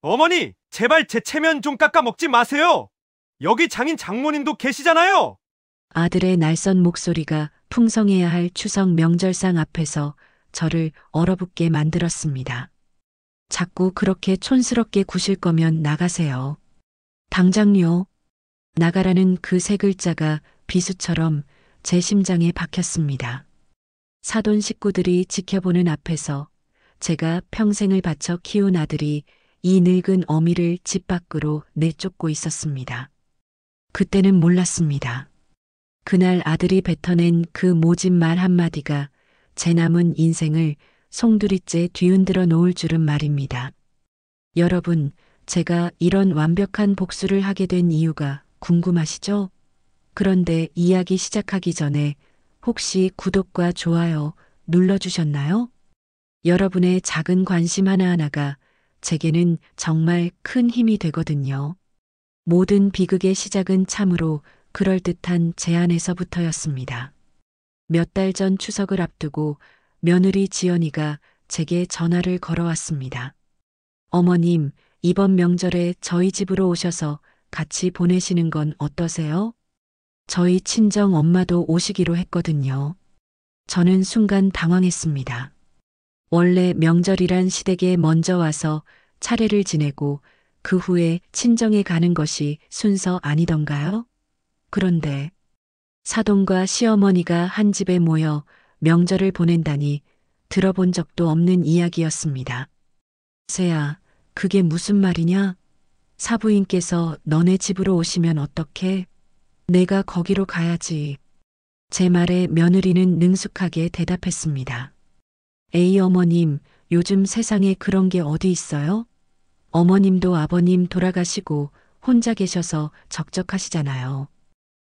어머니, 제발 제 체면 좀 깎아 먹지 마세요. 여기 장인 장모님도 계시잖아요. 아들의 날선 목소리가 풍성해야 할 추석 명절상 앞에서 저를 얼어붙게 만들었습니다. 자꾸 그렇게 촌스럽게 구실 거면 나가세요. 당장요. 나가라는 그 세 글자가 비수처럼 제 심장에 박혔습니다. 사돈 식구들이 지켜보는 앞에서 제가 평생을 바쳐 키운 아들이 이 늙은 어미를 집 밖으로 내쫓고 있었습니다. 그때는 몰랐습니다. 그날 아들이 뱉어낸 그 모진 말 한마디가 제 남은 인생을 송두리째 뒤흔들어 놓을 줄은 말입니다. 여러분, 제가 이런 완벽한 복수를 하게 된 이유가 궁금하시죠? 그런데 이야기 시작하기 전에 혹시 구독과 좋아요 눌러주셨나요? 여러분의 작은 관심 하나하나가 제게는 정말 큰 힘이 되거든요. 모든 비극의 시작은 참으로 그럴듯한 제안에서부터였습니다. 몇 달 전 추석을 앞두고 며느리 지연이가 제게 전화를 걸어왔습니다. 어머님, 이번 명절에 저희 집으로 오셔서 같이 보내시는 건 어떠세요? 저희 친정 엄마도 오시기로 했거든요. 저는 순간 당황했습니다. 원래 명절이란 시댁에 먼저 와서 차례를 지내고 그 후에 친정에 가는 것이 순서 아니던가요? 그런데 사돈과 시어머니가 한 집에 모여 명절을 보낸다니 들어본 적도 없는 이야기였습니다. 세야, 그게 무슨 말이냐? 사부인께서 너네 집으로 오시면 어떡해? 내가 거기로 가야지. 제 말에 며느리는 능숙하게 대답했습니다. 에이 어머님, 요즘 세상에 그런 게 어디 있어요? 어머님도 아버님 돌아가시고 혼자 계셔서 적적하시잖아요.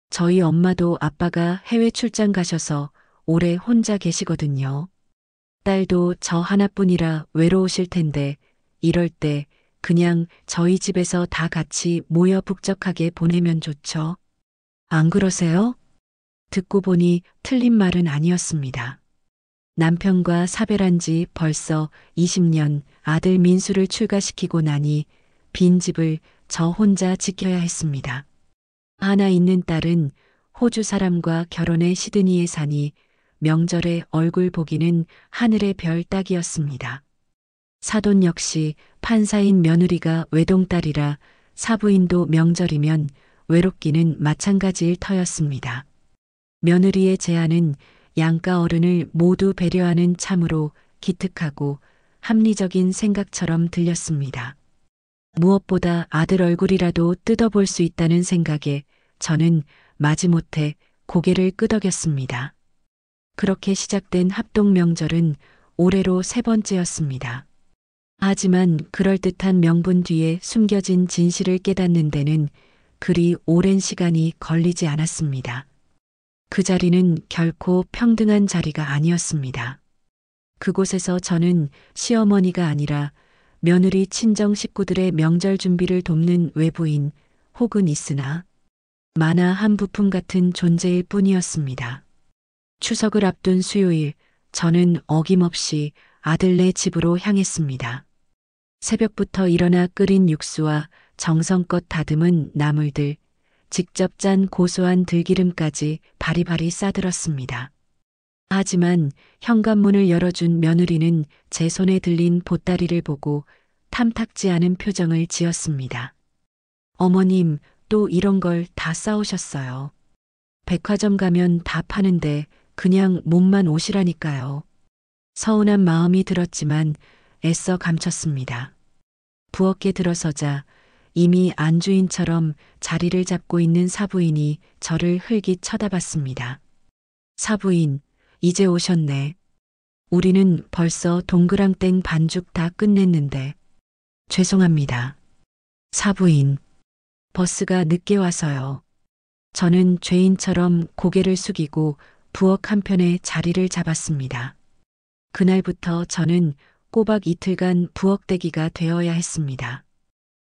저희 엄마도 아빠가 해외 출장 가셔서 오래 혼자 계시거든요. 딸도 저 하나뿐이라 외로우실 텐데 이럴 때 그냥 저희 집에서 다 같이 모여 북적하게 보내면 좋죠. 안 그러세요? 듣고 보니 틀린 말은 아니었습니다. 남편과 사별한 지 벌써 20년, 아들 민수를 출가시키고 나니 빈집을 저 혼자 지켜야 했습니다. 하나 있는 딸은 호주 사람과 결혼해 시드니에 사니 명절에 얼굴 보기는 하늘의 별 따기였습니다. 사돈 역시 판사인 며느리가 외동딸이라 사부인도 명절이면 외롭기는 마찬가지일 터였습니다. 며느리의 제안은 양가 어른을 모두 배려하는 참으로 기특하고 합리적인 생각처럼 들렸습니다. 무엇보다 아들 얼굴이라도 뜯어볼 수 있다는 생각에 저는 마지못해 고개를 끄덕였습니다. 그렇게 시작된 합동 명절은 올해로 3번째였습니다. 하지만 그럴듯한 명분 뒤에 숨겨진 진실을 깨닫는 데는 그리 오랜 시간이 걸리지 않았습니다. 그 자리는 결코 평등한 자리가 아니었습니다. 그곳에서 저는 시어머니가 아니라 며느리 친정 식구들의 명절 준비를 돕는 외부인 혹은 있으나 만화 한 부품 같은 존재일 뿐이었습니다. 추석을 앞둔 수요일, 저는 어김없이 아들네 집으로 향했습니다. 새벽부터 일어나 끓인 육수와 정성껏 다듬은 나물들, 직접 짠 고소한 들기름까지 바리바리 싸들었습니다. 하지만 현관문을 열어준 며느리는 제 손에 들린 보따리를 보고 탐탁지 않은 표정을 지었습니다. 어머님, 또 이런 걸 다 싸오셨어요. 백화점 가면 다 파는데 그냥 몸만 오시라니까요. 서운한 마음이 들었지만 애써 감췄습니다. 부엌에 들어서자 이미 안주인처럼 자리를 잡고 있는 사부인이 저를 흘깃 쳐다봤습니다. 사부인, 이제 오셨네. 우리는 벌써 동그랑땡 반죽 다 끝냈는데. 죄송합니다. 사부인, 버스가 늦게 와서요. 저는 죄인처럼 고개를 숙이고 부엌 한편에 자리를 잡았습니다. 그날부터 저는 꼬박 이틀간 부엌대기가 되어야 했습니다.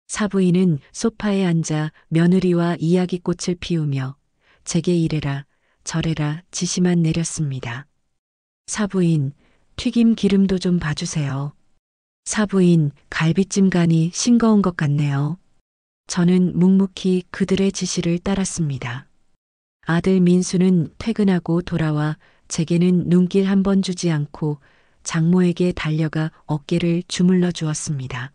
사부인은 소파에 앉아 며느리와 이야기꽃을 피우며 제게 이래라 저래라 지시만 내렸습니다. 사부인, 튀김 기름도 좀 봐주세요. 사부인, 갈비찜 간이 싱거운 것 같네요. 저는 묵묵히 그들의 지시를 따랐습니다. 아들 민수는 퇴근하고 돌아와 제게는 눈길 한 번 주지 않고 장모에게 달려가 어깨를 주물러 주었습니다.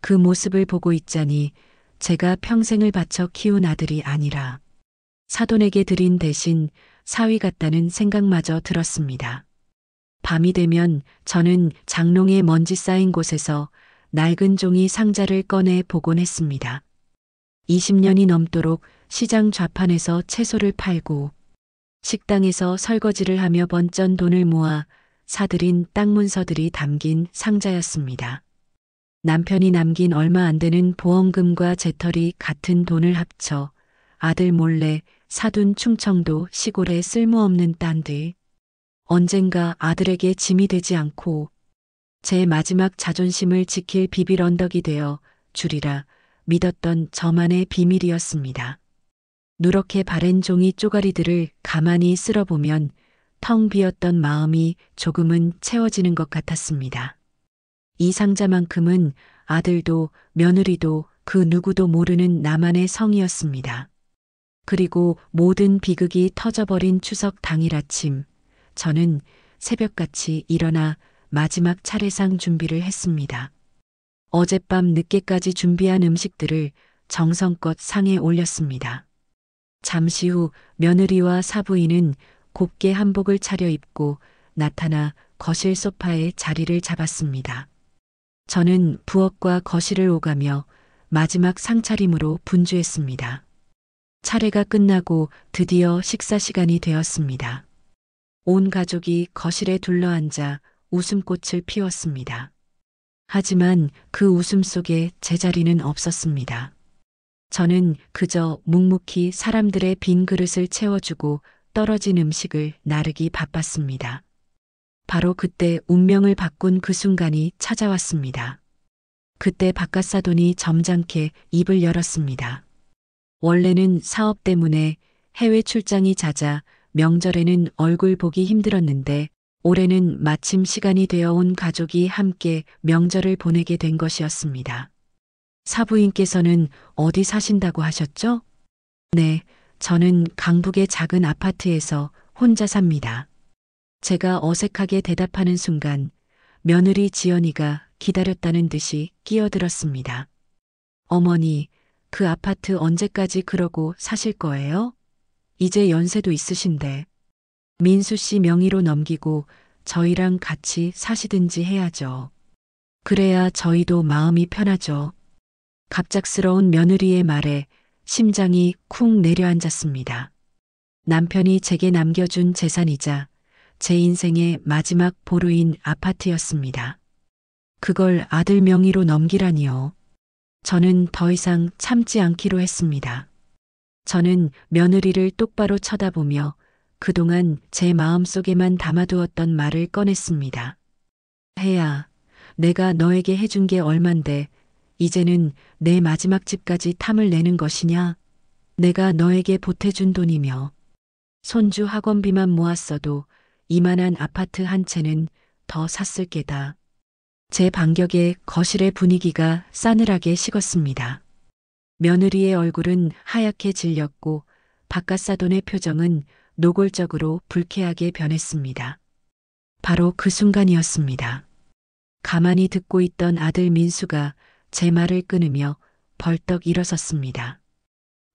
그 모습을 보고 있자니 제가 평생을 바쳐 키운 아들이 아니라 사돈에게 드린 대신 사위 같다는 생각마저 들었습니다. 밤이 되면 저는 장롱에 먼지 쌓인 곳에서 낡은 종이 상자를 꺼내 보곤 했습니다. 20년이 넘도록 시장 좌판에서 채소를 팔고 식당에서 설거지를 하며 번전 돈을 모아 사들인 땅 문서들이 담긴 상자였습니다. 남편이 남긴 얼마 안 되는 보험금과 재털이 같은 돈을 합쳐 아들 몰래 사둔 충청도 시골의 쓸모없는 땅들. 언젠가 아들에게 짐이 되지 않고 제 마지막 자존심을 지킬 비빌 언덕이 되어 주리라 믿었던 저만의 비밀이었습니다. 누렇게 바랜 종이 쪼가리들을 가만히 쓸어보면 텅 비었던 마음이 조금은 채워지는 것 같았습니다. 이 상자만큼은 아들도 며느리도 그 누구도 모르는 나만의 성이었습니다. 그리고 모든 비극이 터져버린 추석 당일 아침, 저는 새벽같이 일어나 마지막 차례상 준비를 했습니다. 어젯밤 늦게까지 준비한 음식들을 정성껏 상에 올렸습니다. 잠시 후 며느리와 사부인은 곱게 한복을 차려입고 나타나 거실 소파에 자리를 잡았습니다. 저는 부엌과 거실을 오가며 마지막 상차림으로 분주했습니다. 차례가 끝나고 드디어 식사 시간이 되었습니다. 온 가족이 거실에 둘러앉아 웃음꽃을 피웠습니다. 하지만 그 웃음 속에 제 자리는 없었습니다. 저는 그저 묵묵히 사람들의 빈 그릇을 채워주고 떨어진 음식을 나르기 바빴습니다. 바로 그때 운명을 바꾼 그 순간이 찾아왔습니다. 그때 바깥사돈이 점잖게 입을 열었습니다. 원래는 사업 때문에 해외 출장이 잦아 명절에는 얼굴 보기 힘들었는데 올해는 마침 시간이 되어 온 가족이 함께 명절을 보내게 된 것이었습니다. 사부인께서는 어디 사신다고 하셨죠? 네, 저는 강북의 작은 아파트에서 혼자 삽니다. 제가 어색하게 대답하는 순간 며느리 지연이가 기다렸다는 듯이 끼어들었습니다. 어머니, 그 아파트 언제까지 그러고 사실 거예요? 이제 연세도 있으신데. 민수 씨 명의로 넘기고 저희랑 같이 사시든지 해야죠. 그래야 저희도 마음이 편하죠. 갑작스러운 며느리의 말에 심장이 쿵 내려앉았습니다. 남편이 제게 남겨준 재산이자 제 인생의 마지막 보루인 아파트였습니다. 그걸 아들 명의로 넘기라니요. 저는 더 이상 참지 않기로 했습니다. 저는 며느리를 똑바로 쳐다보며 그동안 제 마음속에만 담아두었던 말을 꺼냈습니다. 혜야, 내가 너에게 해준 게 얼만데 이제는 내 마지막 집까지 탐을 내는 것이냐? 내가 너에게 보태준 돈이며 손주 학원비만 모았어도 이만한 아파트 한 채는 더 샀을 게다. 제 반격에 거실의 분위기가 싸늘하게 식었습니다. 며느리의 얼굴은 하얗게 질렸고 바깥사돈의 표정은 노골적으로 불쾌하게 변했습니다. 바로 그 순간이었습니다. 가만히 듣고 있던 아들 민수가 제 말을 끊으며 벌떡 일어섰습니다.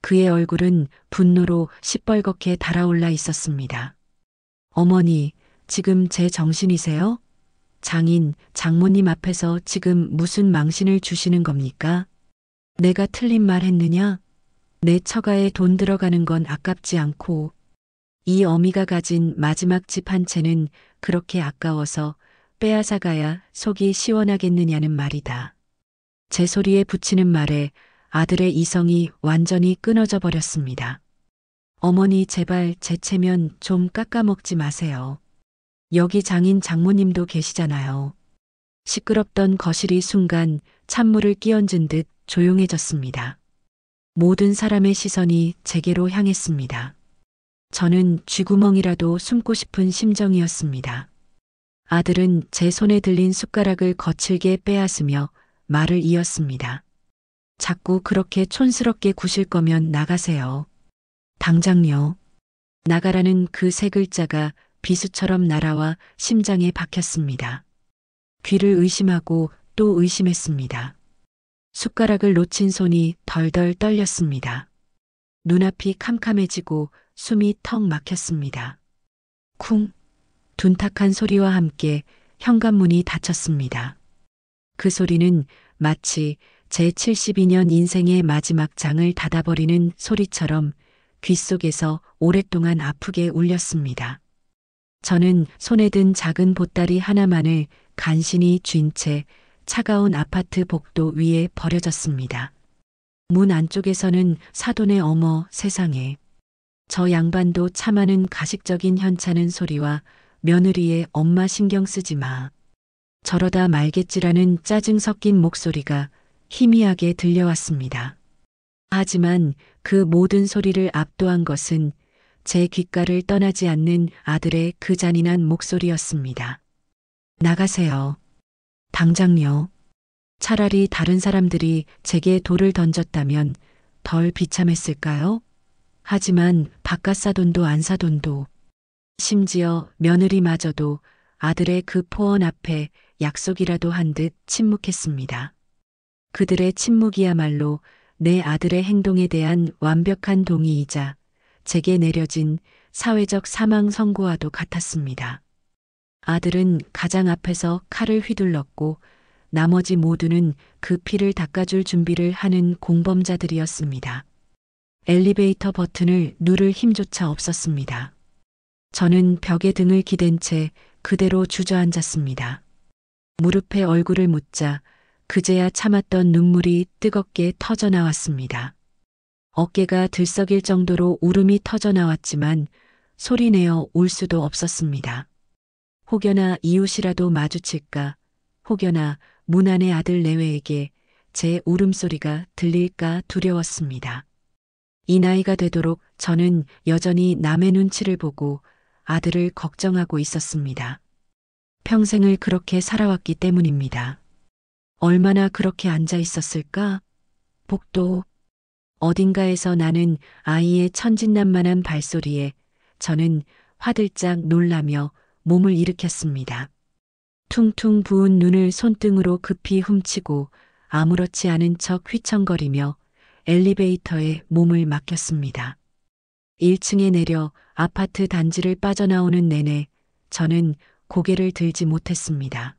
그의 얼굴은 분노로 시뻘겋게 달아올라 있었습니다. 어머니, 지금 제 정신이세요? 장인, 장모님 앞에서 지금 무슨 망신을 주시는 겁니까? 내가 틀린 말 했느냐? 내 처가에 돈 들어가는 건 아깝지 않고 이 어미가 가진 마지막 집 한 채는 그렇게 아까워서 빼앗아 가야 속이 시원하겠느냐는 말이다. 제 소리에 붙이는 말에 아들의 이성이 완전히 끊어져 버렸습니다. 어머니 제발 제 채면 좀 깎아먹지 마세요. 여기 장인 장모님도 계시잖아요. 시끄럽던 거실이 순간 찬물을 끼얹은 듯 조용해졌습니다. 모든 사람의 시선이 제게로 향했습니다. 저는 쥐구멍이라도 숨고 싶은 심정이었습니다. 아들은 제 손에 들린 숟가락을 거칠게 빼앗으며 말을 이었습니다. 자꾸 그렇게 촌스럽게 구실 거면 나가세요. 당장요. 나가라는 그 세 글자가 비수처럼 날아와 심장에 박혔습니다. 귀를 의심하고 또 의심했습니다. 숟가락을 놓친 손이 덜덜 떨렸습니다. 눈앞이 캄캄해지고 숨이 턱 막혔습니다. 쿵! 둔탁한 소리와 함께 현관문이 닫혔습니다. 그 소리는 마치 제 72년 인생의 마지막 장을 닫아버리는 소리처럼 귓속에서 오랫동안 아프게 울렸습니다. 저는 손에 든 작은 보따리 하나만을 간신히 쥔 채 차가운 아파트 복도 위에 버려졌습니다. 문 안쪽에서는 사돈의 어머 세상에. 저 양반도 참아는 가식적인 현찮은 소리와 며느리의 엄마 신경 쓰지 마. 저러다 말겠지라는 짜증 섞인 목소리가 희미하게 들려왔습니다. 하지만 그 모든 소리를 압도한 것은 제 귓가를 떠나지 않는 아들의 그 잔인한 목소리였습니다. 나가세요. 당장요. 차라리 다른 사람들이 제게 돌을 던졌다면 덜 비참했을까요? 하지만 바깥 사돈도 안 사돈도 심지어 며느리마저도 아들의 그 포언 앞에 약속이라도 한 듯 침묵했습니다. 그들의 침묵이야말로 내 아들의 행동에 대한 완벽한 동의이자 제게 내려진 사회적 사망 선고와도 같았습니다. 아들은 가장 앞에서 칼을 휘둘렀고 나머지 모두는 그 피를 닦아줄 준비를 하는 공범자들이었습니다. 엘리베이터 버튼을 누를 힘조차 없었습니다. 저는 벽에 등을 기댄 채 그대로 주저앉았습니다. 무릎에 얼굴을 묻자 그제야 참았던 눈물이 뜨겁게 터져 나왔습니다. 어깨가 들썩일 정도로 울음이 터져 나왔지만 소리내어 울 수도 없었습니다. 혹여나 이웃이라도 마주칠까, 혹여나 문 안의 아들 내외에게 제 울음소리가 들릴까 두려웠습니다. 이 나이가 되도록 저는 여전히 남의 눈치를 보고 아들을 걱정하고 있었습니다. 평생을 그렇게 살아왔기 때문입니다. 얼마나 그렇게 앉아 있었을까? 복도. 어딘가에서 나는 아이의 천진난만한 발소리에 저는 화들짝 놀라며 몸을 일으켰습니다. 퉁퉁 부은 눈을 손등으로 급히 훔치고 아무렇지 않은 척 휘청거리며 엘리베이터에 몸을 맡겼습니다. 1층에 내려 아파트 단지를 빠져나오는 내내 저는 고개를 들지 못했습니다.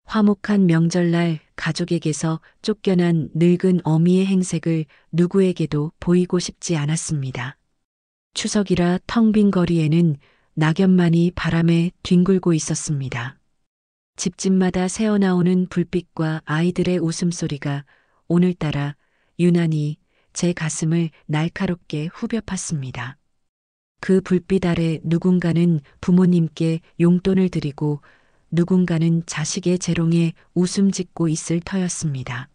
화목한 명절날 가족에게서 쫓겨난 늙은 어미의 행색을 누구에게도 보이고 싶지 않았습니다. 추석이라 텅 빈 거리에는 낙엽만이 바람에 뒹굴고 있었습니다. 집집마다 새어나오는 불빛과 아이들의 웃음소리가 오늘따라 유난히 제 가슴을 날카롭게 후벼 팠습니다. 그 불빛 아래 누군가는 부모님께 용돈을 드리고 누군가는 자식의 재롱에 웃음 짓고 있을 터였습니다.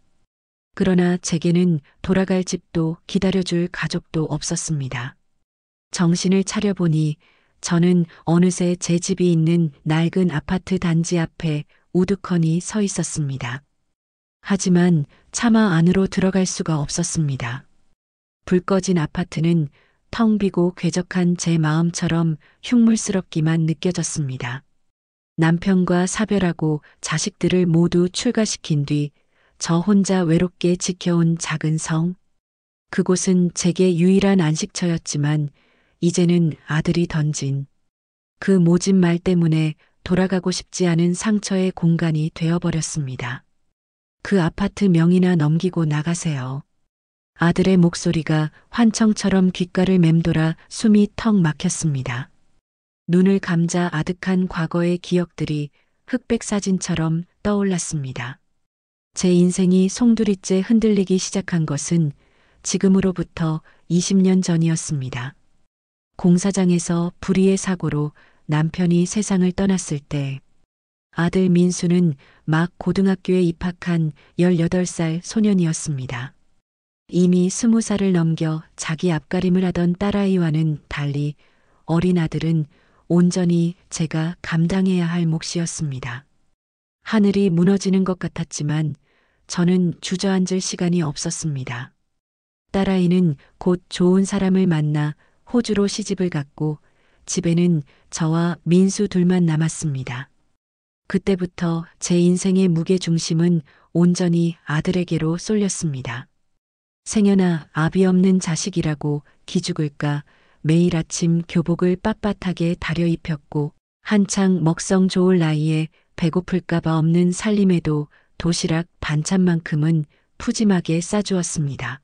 그러나 제게는 돌아갈 집도 기다려줄 가족도 없었습니다. 정신을 차려보니 저는 어느새 제 집이 있는 낡은 아파트 단지 앞에 우두커니 서 있었습니다. 하지만 차마 안으로 들어갈 수가 없었습니다. 불 꺼진 아파트는 텅 비고 궤적한 제 마음처럼 흉물스럽기만 느껴졌습니다. 남편과 사별하고 자식들을 모두 출가시킨 뒤 저 혼자 외롭게 지켜온 작은 성. 그곳은 제게 유일한 안식처였지만 이제는 아들이 던진 그 모진 말 때문에 돌아가고 싶지 않은 상처의 공간이 되어버렸습니다. 그 아파트 명의나 넘기고 나가세요. 아들의 목소리가 환청처럼 귓가를 맴돌아 숨이 턱 막혔습니다. 눈을 감자 아득한 과거의 기억들이 흑백 사진처럼 떠올랐습니다. 제 인생이 송두리째 흔들리기 시작한 것은 지금으로부터 20년 전이었습니다. 공사장에서 불의의 사고로 남편이 세상을 떠났을 때 아들 민수는 막 고등학교에 입학한 18살 소년이었습니다. 이미 20살을 넘겨 자기 앞가림을 하던 딸아이와는 달리 어린 아들은 온전히 제가 감당해야 할 몫이었습니다. 하늘이 무너지는 것 같았지만 저는 주저앉을 시간이 없었습니다. 딸아이는 곧 좋은 사람을 만나 호주로 시집을 갔고 집에는 저와 민수 둘만 남았습니다. 그때부터 제 인생의 무게중심은 온전히 아들에게로 쏠렸습니다. 생연아 아비 없는 자식이라고 기죽을까 매일 아침 교복을 빳빳하게 다려 입혔고 한창 먹성 좋을 나이에 배고플까봐 없는 살림에도 도시락 반찬만큼은 푸짐하게 싸주었습니다.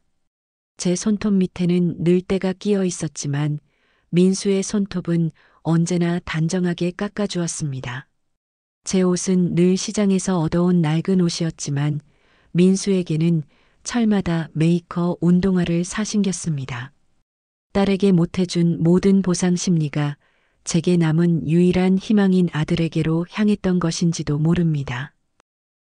제 손톱 밑에는 늘 때가 끼어 있었지만 민수의 손톱은 언제나 단정하게 깎아주었습니다. 제 옷은 늘 시장에서 얻어온 낡은 옷이었지만 민수에게는 철마다 메이커 운동화를 사신겼습니다. 딸에게 못해준 모든 보상 심리가 제게 남은 유일한 희망인 아들에게로 향했던 것인지도 모릅니다.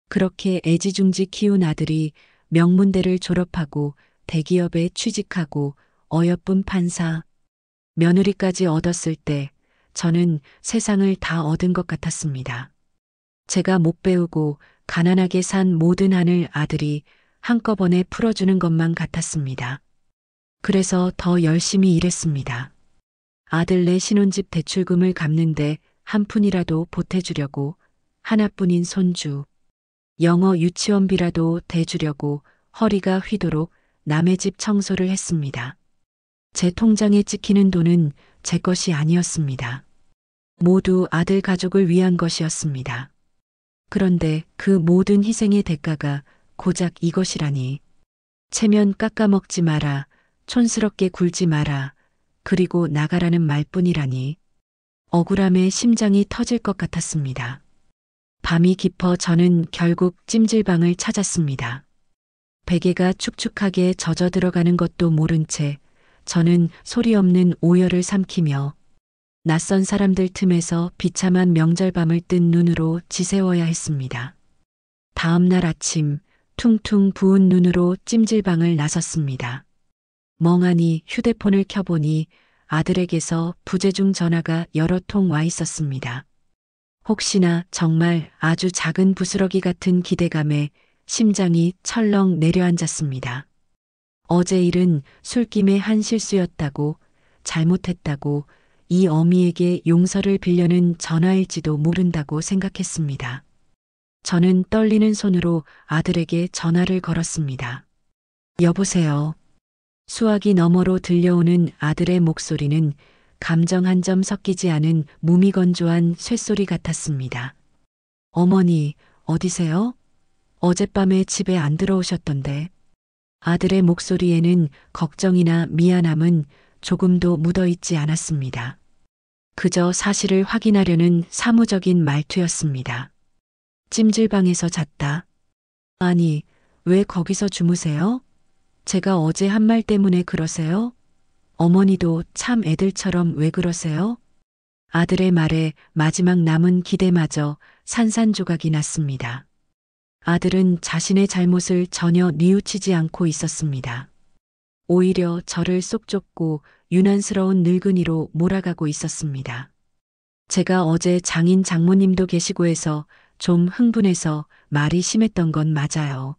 그렇게 애지중지 키운 아들이 명문대를 졸업하고 대기업에 취직하고 어여쁜 판사, 며느리까지 얻었을 때 저는 세상을 다 얻은 것 같았습니다. 제가 못 배우고 가난하게 산 모든 한을 아들이 한꺼번에 풀어주는 것만 같았습니다. 그래서 더 열심히 일했습니다. 아들네 신혼집 대출금을 갚는데 한 푼이라도 보태주려고 하나뿐인 손주, 영어 유치원비라도 대주려고 허리가 휘도록 남의 집 청소를 했습니다. 제 통장에 찍히는 돈은 제 것이 아니었습니다. 모두 아들 가족을 위한 것이었습니다. 그런데 그 모든 희생의 대가가 고작 이것이라니. 체면 깎아먹지 마라, 촌스럽게 굴지 마라, 그리고 나가라는 말뿐이라니. 억울함에 심장이 터질 것 같았습니다. 밤이 깊어 저는 결국 찜질방을 찾았습니다. 베개가 축축하게 젖어 들어가는 것도 모른 채 저는 소리 없는 오열을 삼키며 낯선 사람들 틈에서 비참한 명절밤을 뜬 눈으로 지새워야 했습니다. 다음 날 아침 퉁퉁 부은 눈으로 찜질방을 나섰습니다. 멍하니 휴대폰을 켜보니 아들에게서 부재중 전화가 여러 통 와 있었습니다. 혹시나 정말 아주 작은 부스러기 같은 기대감에 심장이 철렁 내려앉았습니다. 어제 일은 술김의 한 실수였다고, 잘못했다고, 이 어미에게 용서를 빌려는 전화일지도 모른다고 생각했습니다. 저는 떨리는 손으로 아들에게 전화를 걸었습니다. 여보세요. 수화기 너머로 들려오는 아들의 목소리는 감정 한 점 섞이지 않은 무미건조한 쇳소리 같았습니다. 어머니, 어디세요? 어젯밤에 집에 안 들어오셨던데. 아들의 목소리에는 걱정이나 미안함은 조금도 묻어있지 않았습니다. 그저 사실을 확인하려는 사무적인 말투였습니다. 찜질방에서 잤다. 아니, 왜 거기서 주무세요? 제가 어제 한 말 때문에 그러세요? 어머니도 참 애들처럼 왜 그러세요? 아들의 말에 마지막 남은 기대마저 산산조각이 났습니다. 아들은 자신의 잘못을 전혀 뉘우치지 않고 있었습니다. 오히려 저를 쏙 좁고 유난스러운 늙은이로 몰아가고 있었습니다. 제가 어제 장인 장모님도 계시고 해서 좀 흥분해서 말이 심했던 건 맞아요.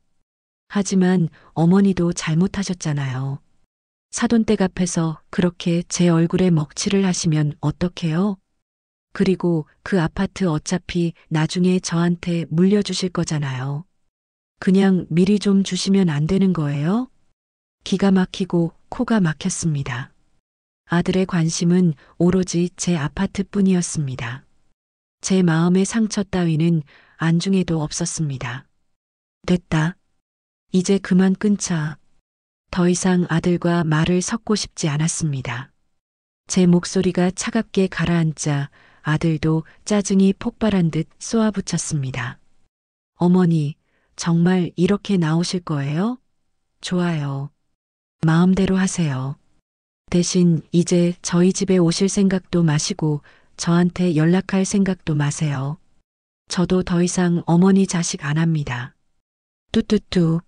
하지만 어머니도 잘못하셨잖아요. 사돈댁 앞에서 그렇게 제 얼굴에 먹칠을 하시면 어떡해요? 그리고 그 아파트 어차피 나중에 저한테 물려주실 거잖아요. 그냥 미리 좀 주시면 안 되는 거예요? 기가 막히고 코가 막혔습니다. 아들의 관심은 오로지 제 아파트뿐이었습니다. 제 마음의 상처 따위는 안중에도 없었습니다. 됐다. 이제 그만 끊자. 더 이상 아들과 말을 섞고 싶지 않았습니다. 제 목소리가 차갑게 가라앉자 아들도 짜증이 폭발한 듯 쏘아붙였습니다. 어머니, 정말 이렇게 나오실 거예요? 좋아요. 마음대로 하세요. 대신 이제 저희 집에 오실 생각도 마시고 저한테 연락할 생각도 마세요. 저도 더 이상 어머니 자식 안 합니다. 뚜뚜뚜.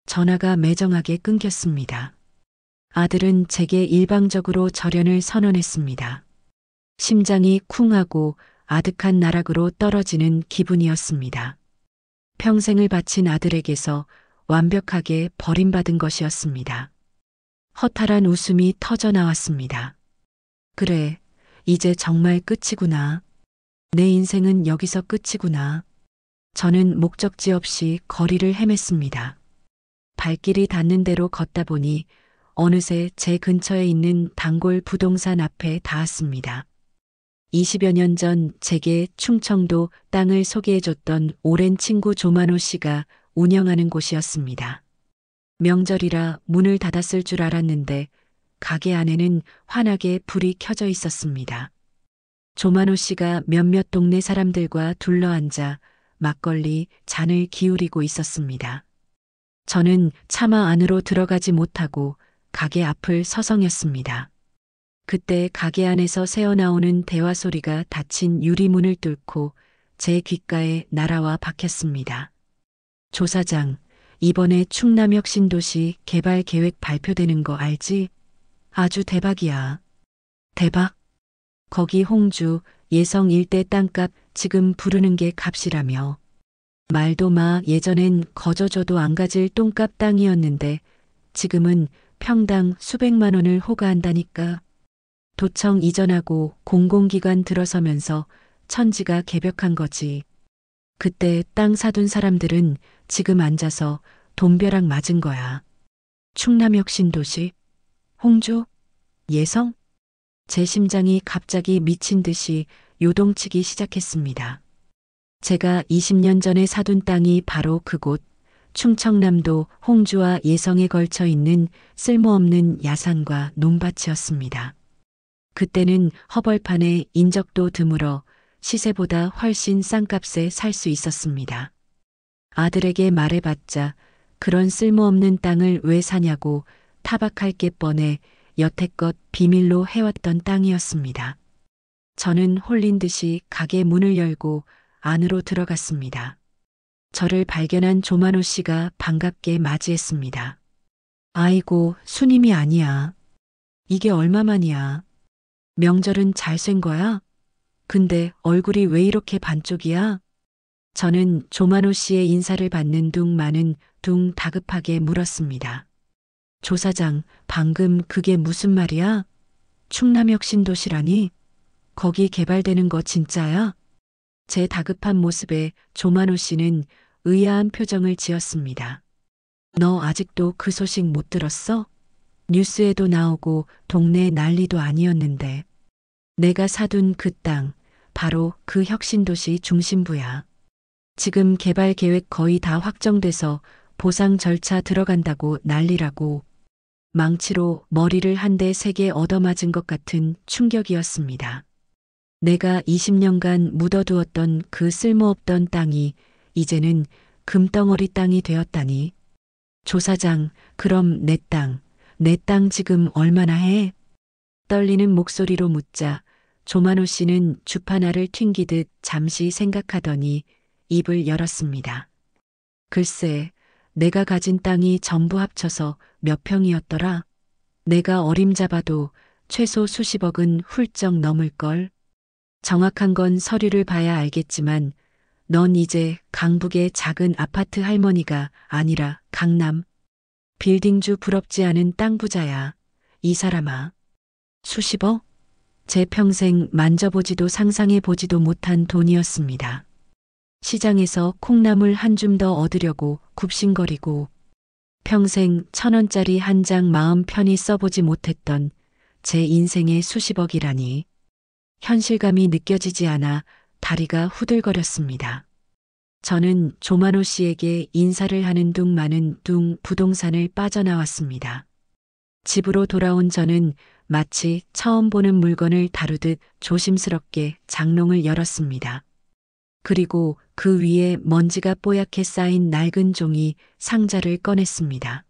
전화가 매정하게 끊겼습니다. 아들은 제게 일방적으로 절연을 선언했습니다. 심장이 쿵하고 아득한 나락으로 떨어지는 기분이었습니다. 평생을 바친 아들에게서 완벽하게 버림받은 것이었습니다. 허탈한 웃음이 터져 나왔습니다. 그래, 이제 정말 끝이구나. 내 인생은 여기서 끝이구나. 저는 목적지 없이 거리를 헤맸습니다. 발길이 닿는 대로 걷다 보니 어느새 제 근처에 있는 단골 부동산 앞에 닿았습니다. 20여 년 전 제게 충청도 땅을 소개해줬던 오랜 친구 조만호 씨가 운영하는 곳이었습니다. 명절이라 문을 닫았을 줄 알았는데 가게 안에는 환하게 불이 켜져 있었습니다. 조만호 씨가 몇몇 동네 사람들과 둘러앉아 막걸리 잔을 기울이고 있었습니다. 저는 차마 안으로 들어가지 못하고 가게 앞을 서성였습니다. 그때 가게 안에서 새어나오는 대화 소리가 닫힌 유리문을 뚫고 제 귓가에 날아와 박혔습니다. 조 사장, 이번에 충남역 신도시 개발 계획 발표되는 거 알지? 아주 대박이야. 대박? 거기 홍주, 예성 일대 땅값 지금 부르는 게 값이라며. 말도 마, 예전엔 거저줘도 안 가질 똥값 땅이었는데 지금은 평당 수백만 원을 호가한다니까. 도청 이전하고 공공기관 들어서면서 천지가 개벽한 거지. 그때 땅 사둔 사람들은 지금 앉아서 돈벼락 맞은 거야. 충남역 신도시, 홍주, 예성? 제 심장이 갑자기 미친 듯이 요동치기 시작했습니다. 제가 20년 전에 사둔 땅이 바로 그곳, 충청남도 홍주와 예성에 걸쳐 있는 쓸모없는 야산과 논밭이었습니다. 그때는 허벌판에 인적도 드물어 시세보다 훨씬 싼 값에 살 수 있었습니다. 아들에게 말해봤자 그런 쓸모없는 땅을 왜 사냐고 타박할 게 뻔해 여태껏 비밀로 해왔던 땅이었습니다. 저는 홀린 듯이 가게 문을 열고 안으로 들어갔습니다. 저를 발견한 조만호 씨가 반갑게 맞이했습니다. 아이고, 수님이 아니야. 이게 얼마만이야. 명절은 잘 쐴 거야? 근데 얼굴이 왜 이렇게 반쪽이야? 저는 조만호 씨의 인사를 받는 둥 마는 둥 다급하게 물었습니다. 조 사장, 방금 그게 무슨 말이야? 충남역 신도시라니? 거기 개발되는 거 진짜야? 제 다급한 모습에 조만호 씨는 의아한 표정을 지었습니다. 너 아직도 그 소식 못 들었어? 뉴스에도 나오고 동네 난리도 아니었는데. 내가 사둔 그 땅, 바로 그 혁신도시 중심부야. 지금 개발 계획 거의 다 확정돼서 보상 절차 들어간다고 난리라고. 망치로 머리를 한 대 세게 얻어맞은 것 같은 충격이었습니다. 내가 20년간 묻어두었던 그 쓸모없던 땅이 이제는 금덩어리 땅이 되었다니. 조 사장, 그럼 내 땅 지금 얼마나 해? 떨리는 목소리로 묻자 조만호 씨는 주파나를 튕기듯 잠시 생각하더니 입을 열었습니다. 글쎄, 내가 가진 땅이 전부 합쳐서 몇 평이었더라? 내가 어림잡아도 최소 수십억은 훌쩍 넘을걸. 정확한 건 서류를 봐야 알겠지만 넌 이제 강북의 작은 아파트 할머니가 아니라 강남 빌딩주 부럽지 않은 땅 부자야. 이 사람아. 수십억? 제 평생 만져보지도 상상해보지도 못한 돈이었습니다. 시장에서 콩나물 한 줌 더 얻으려고 굽신거리고 평생 1,000원짜리 한 장 마음 편히 써보지 못했던 제 인생의 수십억이라니. 현실감이 느껴지지 않아 다리가 후들거렸습니다. 저는 조만호 씨에게 인사를 하는 둥 마는 둥 부동산을 빠져나왔습니다. 집으로 돌아온 저는 마치 처음 보는 물건을 다루듯 조심스럽게 장롱을 열었습니다. 그리고 그 위에 먼지가 뽀얗게 쌓인 낡은 종이 상자를 꺼냈습니다.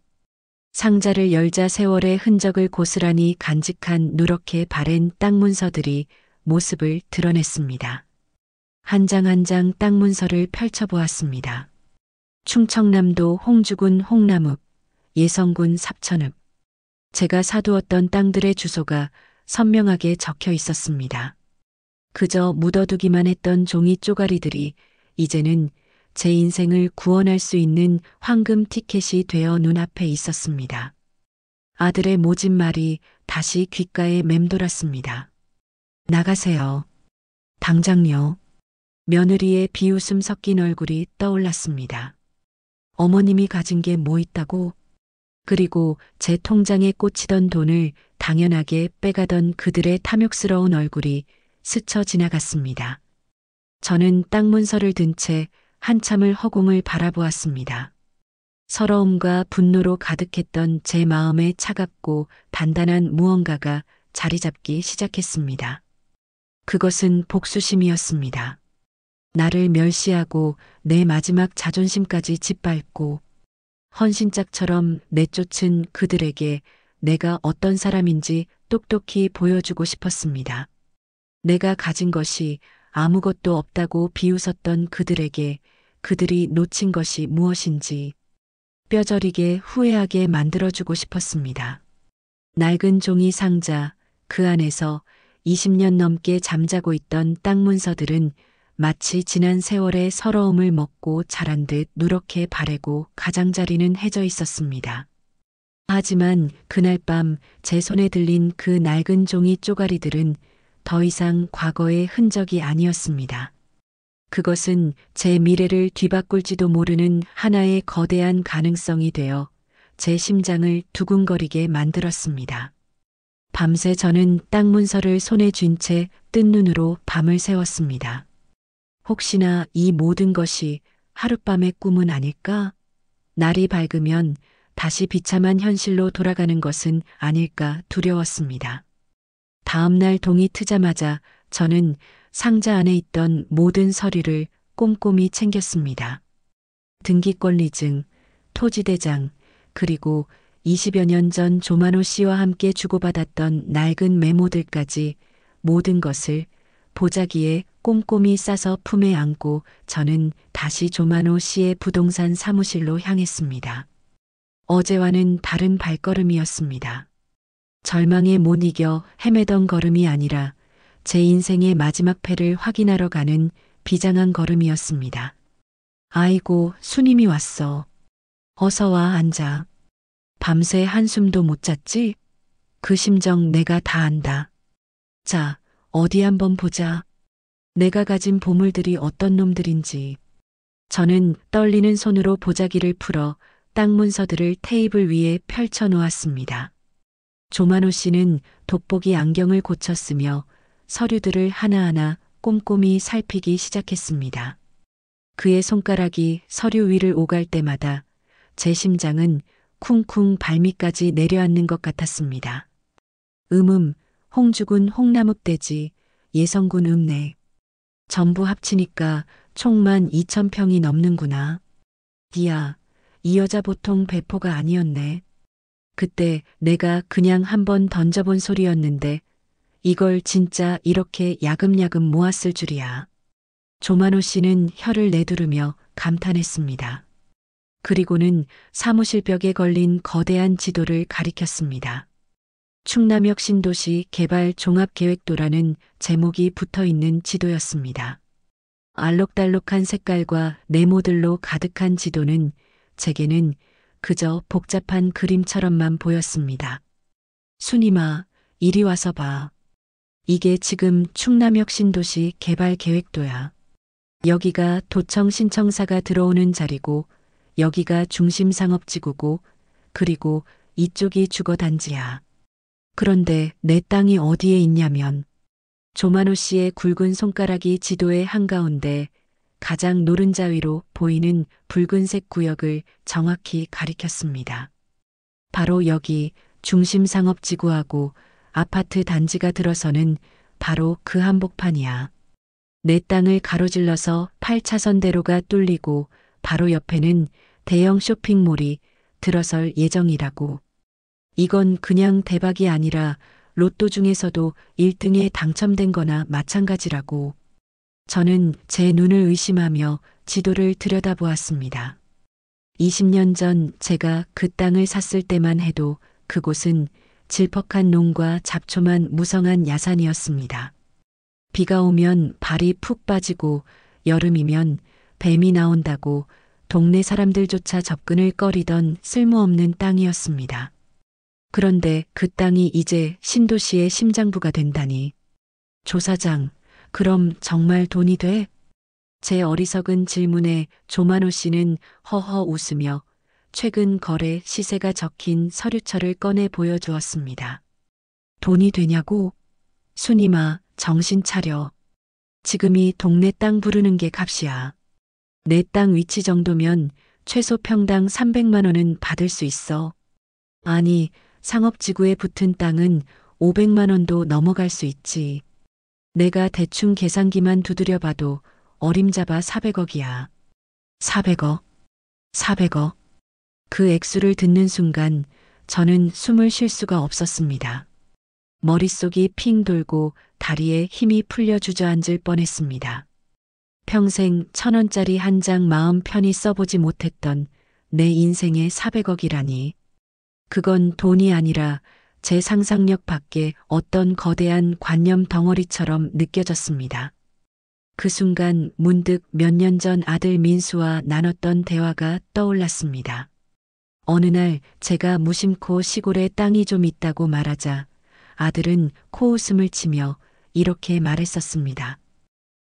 상자를 열자 세월의 흔적을 고스란히 간직한 누렇게 바랜 땅 문서들이 모습을 드러냈습니다. 한 장 한 장 땅 문서를 펼쳐보았습니다. 충청남도 홍주군 홍남읍, 예성군 삽천읍. 제가 사두었던 땅들의 주소가 선명하게 적혀 있었습니다. 그저 묻어두기만 했던 종이 쪼가리들이 이제는 제 인생을 구원할 수 있는 황금 티켓이 되어 눈앞에 있었습니다. 아들의 모진 말이 다시 귓가에 맴돌았습니다. 나가세요. 당장요. 며느리의 비웃음 섞인 얼굴이 떠올랐습니다. 어머님이 가진 게 뭐 있다고? 그리고 제 통장에 꽂히던 돈을 당연하게 빼가던 그들의 탐욕스러운 얼굴이 스쳐 지나갔습니다. 저는 땅 문서를 든 채 한참을 허공을 바라보았습니다. 서러움과 분노로 가득했던 제 마음에 차갑고 단단한 무언가가 자리 잡기 시작했습니다. 그것은 복수심이었습니다. 나를 멸시하고 내 마지막 자존심까지 짓밟고 헌신짝처럼 내쫓은 그들에게 내가 어떤 사람인지 똑똑히 보여주고 싶었습니다. 내가 가진 것이 아무것도 없다고 비웃었던 그들에게 그들이 놓친 것이 무엇인지 뼈저리게 후회하게 만들어주고 싶었습니다. 낡은 종이 상자, 그 안에서 20년 넘게 잠자고 있던 땅 문서들은 마치 지난 세월의 서러움을 먹고 자란 듯 누렇게 바래고 가장자리는 해져 있었습니다. 하지만 그날 밤 제 손에 들린 그 낡은 종이 쪼가리들은 더 이상 과거의 흔적이 아니었습니다. 그것은 제 미래를 뒤바꿀지도 모르는 하나의 거대한 가능성이 되어 제 심장을 두근거리게 만들었습니다. 밤새 저는 땅 문서를 손에 쥔 채 뜬 눈으로 밤을 새웠습니다. 혹시나 이 모든 것이 하룻밤의 꿈은 아닐까? 날이 밝으면 다시 비참한 현실로 돌아가는 것은 아닐까 두려웠습니다. 다음 날 동이 트자마자 저는 상자 안에 있던 모든 서류를 꼼꼼히 챙겼습니다. 등기권리증, 토지대장, 그리고 20여 년 전 조만호 씨와 함께 주고받았던 낡은 메모들까지 모든 것을 보자기에 꼼꼼히 싸서 품에 안고 저는 다시 조만호 씨의 부동산 사무실로 향했습니다. 어제와는 다른 발걸음이었습니다. 절망에 못 이겨 헤매던 걸음이 아니라 제 인생의 마지막 패를 확인하러 가는 비장한 걸음이었습니다. 아이고, 수님이 왔어. 어서 와, 앉아. 밤새 한숨도 못 잤지? 그 심정 내가 다 안다. 자, 어디 한번 보자. 내가 가진 보물들이 어떤 놈들인지. 저는 떨리는 손으로 보자기를 풀어 땅 문서들을 테이블 위에 펼쳐 놓았습니다. 조만호 씨는 돋보기 안경을 고쳤으며 서류들을 하나하나 꼼꼼히 살피기 시작했습니다. 그의 손가락이 서류 위를 오갈 때마다 제 심장은 쿵쿵 발밑까지 내려앉는 것 같았습니다. 홍주군 홍남읍대지, 예성군 읍내. 전부 합치니까 총만 2,000평이 넘는구나. 이야, 이 여자 보통 배포가 아니었네. 그때 내가 그냥 한번 던져본 소리였는데 이걸 진짜 이렇게 야금야금 모았을 줄이야. 조만호 씨는 혀를 내두르며 감탄했습니다. 그리고는 사무실 벽에 걸린 거대한 지도를 가리켰습니다. 충남역 신도시 개발 종합계획도라는 제목이 붙어 있는 지도였습니다. 알록달록한 색깔과 네모들로 가득한 지도는 제게는 그저 복잡한 그림처럼만 보였습니다. 순임아, 이리 와서 봐. 이게 지금 충남역 신도시 개발 계획도야. 여기가 도청 신청사가 들어오는 자리고 여기가 중심 상업지구고 그리고 이쪽이 주거단지야. 그런데 내 땅이 어디에 있냐면 조만호 씨의 굵은 손가락이 지도의 한가운데 가장 노른자 위로 보이는 붉은색 구역을 정확히 가리켰습니다. 바로 여기 중심 상업지구하고 아파트 단지가 들어서는 바로 그 한복판이야. 내 땅을 가로질러서 8차선 대로가 뚫리고 바로 옆에는 대형 쇼핑몰이 들어설 예정이라고. 이건 그냥 대박이 아니라 로또 중에서도 1등에 당첨된 거나 마찬가지라고. 저는 제 눈을 의심하며 지도를 들여다보았습니다. 20년 전 제가 그 땅을 샀을 때만 해도 그곳은 질퍽한 농과 잡초만 무성한 야산이었습니다. 비가 오면 발이 푹 빠지고 여름이면 뱀이 나온다고 동네 사람들조차 접근을 꺼리던 쓸모없는 땅이었습니다. 그런데 그 땅이 이제 신도시의 심장부가 된다니. 조 사장, 그럼 정말 돈이 돼? 제 어리석은 질문에 조만호 씨는 허허 웃으며 최근 거래 시세가 적힌 서류철을 꺼내 보여주었습니다. 돈이 되냐고? 순이마, 정신 차려. 지금이 동네 땅 부르는 게 값이야. 내 땅 위치 정도면 최소 평당 300만 원은 받을 수 있어. 아니, 상업지구에 붙은 땅은 500만 원도 넘어갈 수 있지. 내가 대충 계산기만 두드려 봐도 어림잡아 400억이야. 400억? 400억? 그 액수를 듣는 순간 저는 숨을 쉴 수가 없었습니다. 머릿속이 핑 돌고 다리에 힘이 풀려 주저앉을 뻔했습니다. 평생 1,000원짜리 한 장 마음 편히 써보지 못했던 내 인생의 400억이라니. 그건 돈이 아니라 제 상상력 밖에 어떤 거대한 관념 덩어리처럼 느껴졌습니다. 그 순간 문득 몇 년 전 아들 민수와 나눴던 대화가 떠올랐습니다. 어느 날 제가 무심코 시골에 땅이 좀 있다고 말하자 아들은 코웃음을 치며 이렇게 말했었습니다.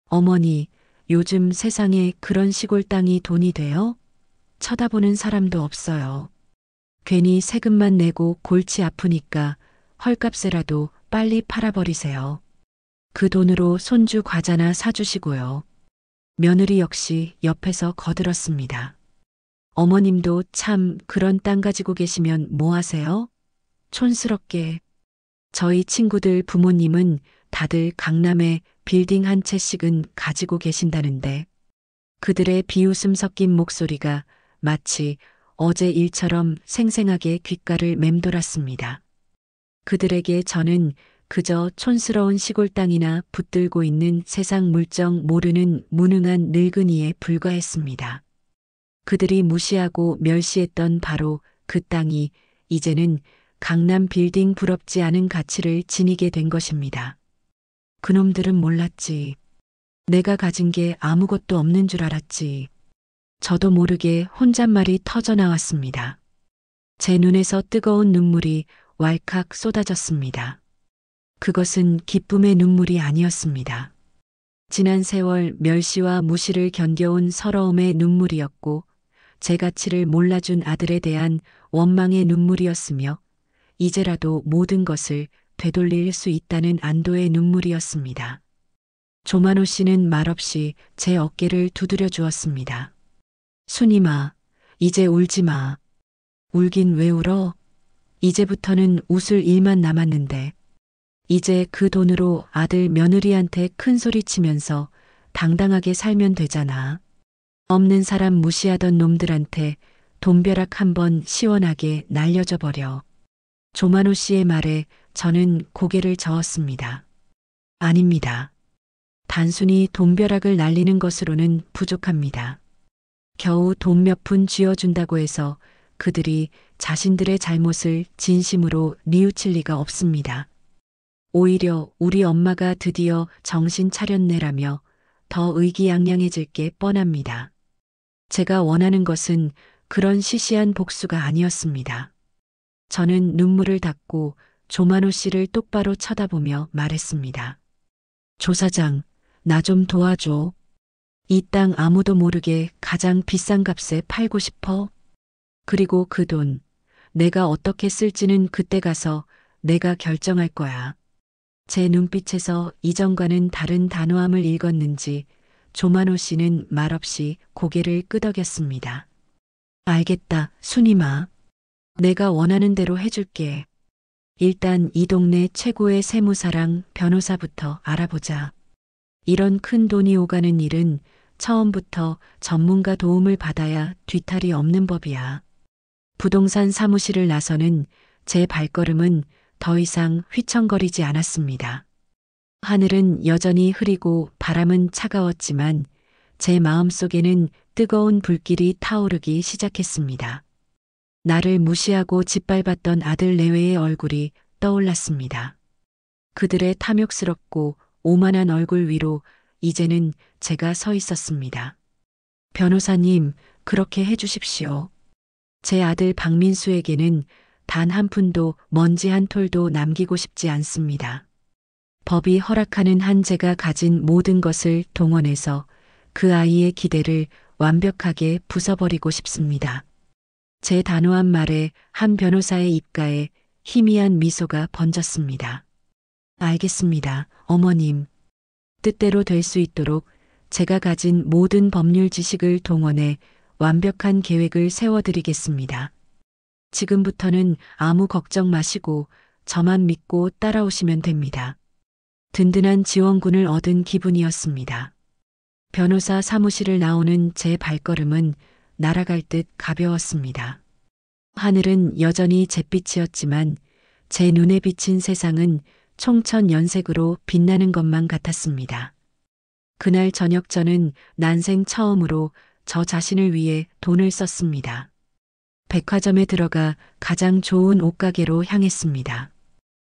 어머니, 요즘 세상에 그런 시골 땅이 돈이 돼요? 쳐다보는 사람도 없어요. 괜히 세금만 내고 골치 아프니까 헐값에라도 빨리 팔아버리세요. 그 돈으로 손주 과자나 사주시고요. 며느리 역시 옆에서 거들었습니다. 어머님도 참 그런 땅 가지고 계시면 뭐 하세요? 촌스럽게. 저희 친구들 부모님은 다들 강남에 빌딩 한 채씩은 가지고 계신다는데 그들의 비웃음 섞인 목소리가 마치 어제 일처럼 생생하게 귓가를 맴돌았습니다. 그들에게 저는 그저 촌스러운 시골 땅이나 붙들고 있는 세상 물정 모르는 무능한 늙은이에 불과했습니다. 그들이 무시하고 멸시했던 바로 그 땅이 이제는 강남 빌딩 부럽지 않은 가치를 지니게 된 것입니다. 그놈들은 몰랐지. 내가 가진 게 아무것도 없는 줄 알았지. 저도 모르게 혼잣말이 터져 나왔습니다. 제 눈에서 뜨거운 눈물이 왈칵 쏟아졌습니다. 그것은 기쁨의 눈물이 아니었습니다. 지난 세월 멸시와 무시를 견뎌온 서러움의 눈물이었고 제 가치를 몰라준 아들에 대한 원망의 눈물이었으며 이제라도 모든 것을 되돌릴 수 있다는 안도의 눈물이었습니다. 조만호 씨는 말없이 제 어깨를 두드려 주었습니다. 순이마, 이제 울지 마. 울긴 왜 울어? 이제부터는 웃을 일만 남았는데. 이제 그 돈으로 아들 며느리한테 큰 소리 치면서 당당하게 살면 되잖아. 없는 사람 무시하던 놈들한테 돈벼락 한번 시원하게 날려줘 버려. 조만호 씨의 말에 저는 고개를 저었습니다. 아닙니다. 단순히 돈벼락을 날리는 것으로는 부족합니다. 겨우 돈 몇 푼 쥐어준다고 해서 그들이 자신들의 잘못을 진심으로 뉘우칠 리가 없습니다. 오히려 우리 엄마가 드디어 정신 차렸네라며 더 의기양양해질 게 뻔합니다. 제가 원하는 것은 그런 시시한 복수가 아니었습니다. 저는 눈물을 닦고 조만호 씨를 똑바로 쳐다보며 말했습니다. 조 사장, 나 좀 도와줘. 이 땅 아무도 모르게 가장 비싼 값에 팔고 싶어. 그리고 그 돈, 내가 어떻게 쓸지는 그때 가서 내가 결정할 거야. 제 눈빛에서 이전과는 다른 단호함을 읽었는지 조만호 씨는 말없이 고개를 끄덕였습니다. 알겠다, 순이마. 내가 원하는 대로 해줄게. 일단 이 동네 최고의 세무사랑 변호사부터 알아보자. 이런 큰 돈이 오가는 일은 처음부터 전문가 도움을 받아야 뒤탈이 없는 법이야. 부동산 사무실을 나서는 제 발걸음은 더 이상 휘청거리지 않았습니다. 하늘은 여전히 흐리고 바람은 차가웠지만 제 마음속에는 뜨거운 불길이 타오르기 시작했습니다. 나를 무시하고 짓밟았던 아들 내외의 얼굴이 떠올랐습니다. 그들의 탐욕스럽고 오만한 얼굴 위로 이제는 제가 서 있었습니다. 변호사님, 그렇게 해주십시오. 제 아들 박민수에게는 단 한 푼도 먼지 한 톨도 남기고 싶지 않습니다. 법이 허락하는 한 제가 가진 모든 것을 동원해서 그 아이의 기대를 완벽하게 부숴버리고 싶습니다. 제 단호한 말에 한 변호사의 입가에 희미한 미소가 번졌습니다. 알겠습니다, 어머님. 뜻대로 될 수 있도록 제가 가진 모든 법률 지식을 동원해 완벽한 계획을 세워드리겠습니다. 지금부터는 아무 걱정 마시고 저만 믿고 따라오시면 됩니다. 든든한 지원군을 얻은 기분이었습니다. 변호사 사무실을 나오는 제 발걸음은 날아갈 듯 가벼웠습니다. 하늘은 여전히 잿빛이었지만 제 눈에 비친 세상은 총천연색으로 빛나는 것만 같았습니다. 그날 저녁 저는 난생 처음으로 저 자신을 위해 돈을 썼습니다. 백화점에 들어가 가장 좋은 옷가게로 향했습니다.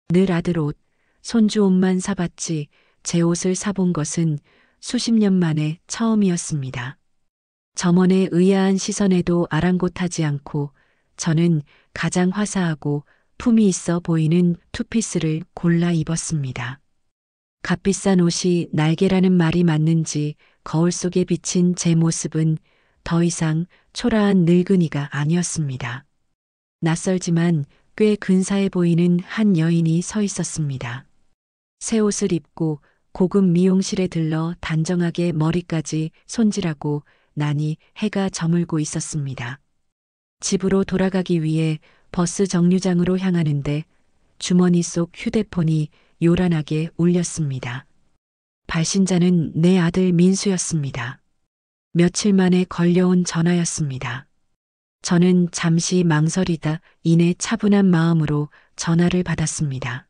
늘 아들 옷, 손주 옷만 사봤지 제 옷을 사본 것은 수십 년 만에 처음이었습니다. 점원의 의아한 시선에도 아랑곳하지 않고 저는 가장 화사하고 품이 있어 보이는 투피스를 골라 입었습니다. 값비싼 옷이 날개라는 말이 맞는지 거울 속에 비친 제 모습은 더 이상 초라한 늙은이가 아니었습니다. 낯설지만 꽤 근사해 보이는 한 여인이 서 있었습니다. 새 옷을 입고 고급 미용실에 들러 단정하게 머리까지 손질하고 나니 해가 저물고 있었습니다. 집으로 돌아가기 위해 버스 정류장으로 향하는데 주머니 속 휴대폰이 요란하게 울렸습니다. 발신자는 내 아들 민수였습니다. 며칠 만에 걸려온 전화였습니다. 저는 잠시 망설이다 이내 차분한 마음으로 전화를 받았습니다.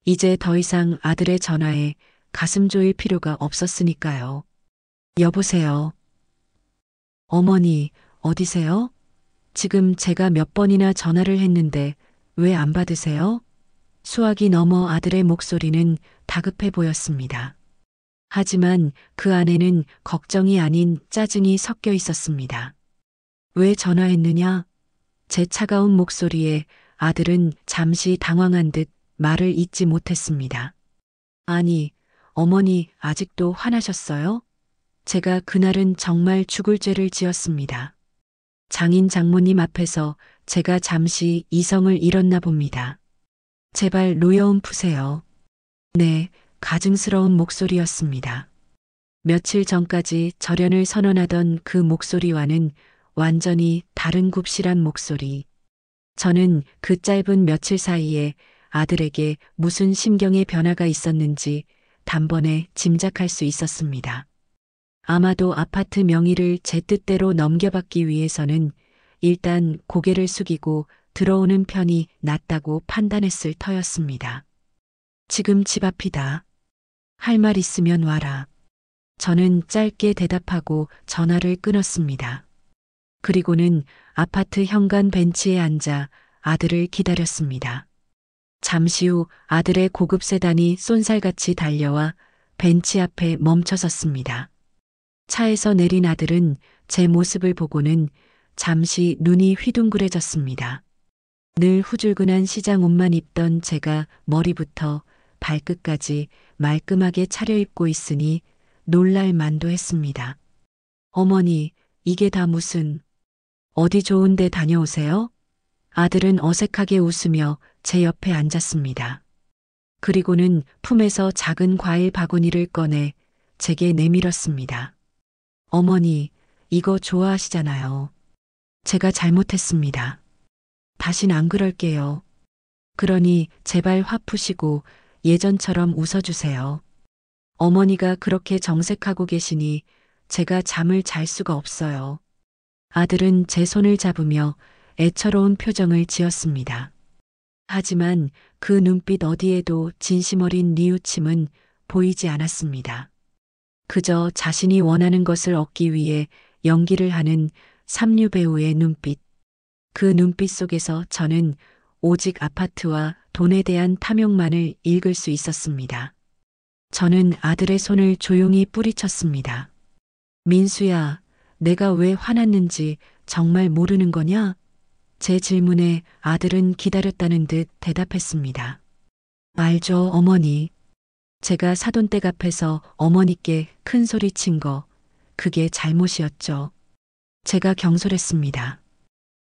이제 더 이상 아들의 전화에 가슴 조일 필요가 없었으니까요. 여보세요. 어머니, 어디세요? 지금 제가 몇 번이나 전화를 했는데 왜 안 받으세요? 수화기 넘어 아들의 목소리는 다급해 보였습니다. 하지만 그 안에는 걱정이 아닌 짜증이 섞여 있었습니다. 왜 전화했느냐? 제 차가운 목소리에 아들은 잠시 당황한 듯 말을 잇지 못했습니다. 아니, 어머니 아직도 화나셨어요? 제가 그날은 정말 죽을 죄를 지었습니다. 장인 장모님 앞에서 제가 잠시 이성을 잃었나 봅니다. 제발 노여움 푸세요. 네, 가증스러운 목소리였습니다. 며칠 전까지 절연을 선언하던 그 목소리와는 완전히 다른 굽실한 목소리. 저는 그 짧은 며칠 사이에 아들에게 무슨 심경의 변화가 있었는지 단번에 짐작할 수 있었습니다. 아마도 아파트 명의를 제 뜻대로 넘겨받기 위해서는 일단 고개를 숙이고 들어오는 편이 낫다고 판단했을 터였습니다. 지금 집 앞이다. 할 말 있으면 와라. 저는 짧게 대답하고 전화를 끊었습니다. 그리고는 아파트 현관 벤치에 앉아 아들을 기다렸습니다. 잠시 후 아들의 고급 세단이 쏜살같이 달려와 벤치 앞에 멈춰섰습니다. 차에서 내린 아들은 제 모습을 보고는 잠시 눈이 휘둥그레졌습니다. 늘 후줄근한 시장 옷만 입던 제가 머리부터 발끝까지 말끔하게 차려입고 있으니 놀랄 만도 했습니다. 어머니, 이게 다 무슨... 어디 좋은 데 다녀오세요? 아들은 어색하게 웃으며 제 옆에 앉았습니다. 그리고는 품에서 작은 과일 바구니를 꺼내 제게 내밀었습니다. 어머니, 이거 좋아하시잖아요. 제가 잘못했습니다. 다신 안 그럴게요. 그러니 제발 화 푸시고 예전처럼 웃어주세요. 어머니가 그렇게 정색하고 계시니 제가 잠을 잘 수가 없어요. 아들은 제 손을 잡으며 애처로운 표정을 지었습니다. 하지만 그 눈빛 어디에도 진심 어린 뉘우침은 보이지 않았습니다. 그저 자신이 원하는 것을 얻기 위해 연기를 하는 삼류 배우의 눈빛. 그 눈빛 속에서 저는 오직 아파트와 돈에 대한 탐욕만을 읽을 수 있었습니다. 저는 아들의 손을 조용히 뿌리쳤습니다. 민수야, 내가 왜 화났는지 정말 모르는 거냐? 제 질문에 아들은 기다렸다는 듯 대답했습니다. 알죠, 어머니. 제가 사돈댁 앞에서 어머니께 큰 소리 친 거, 그게 잘못이었죠. 제가 경솔했습니다.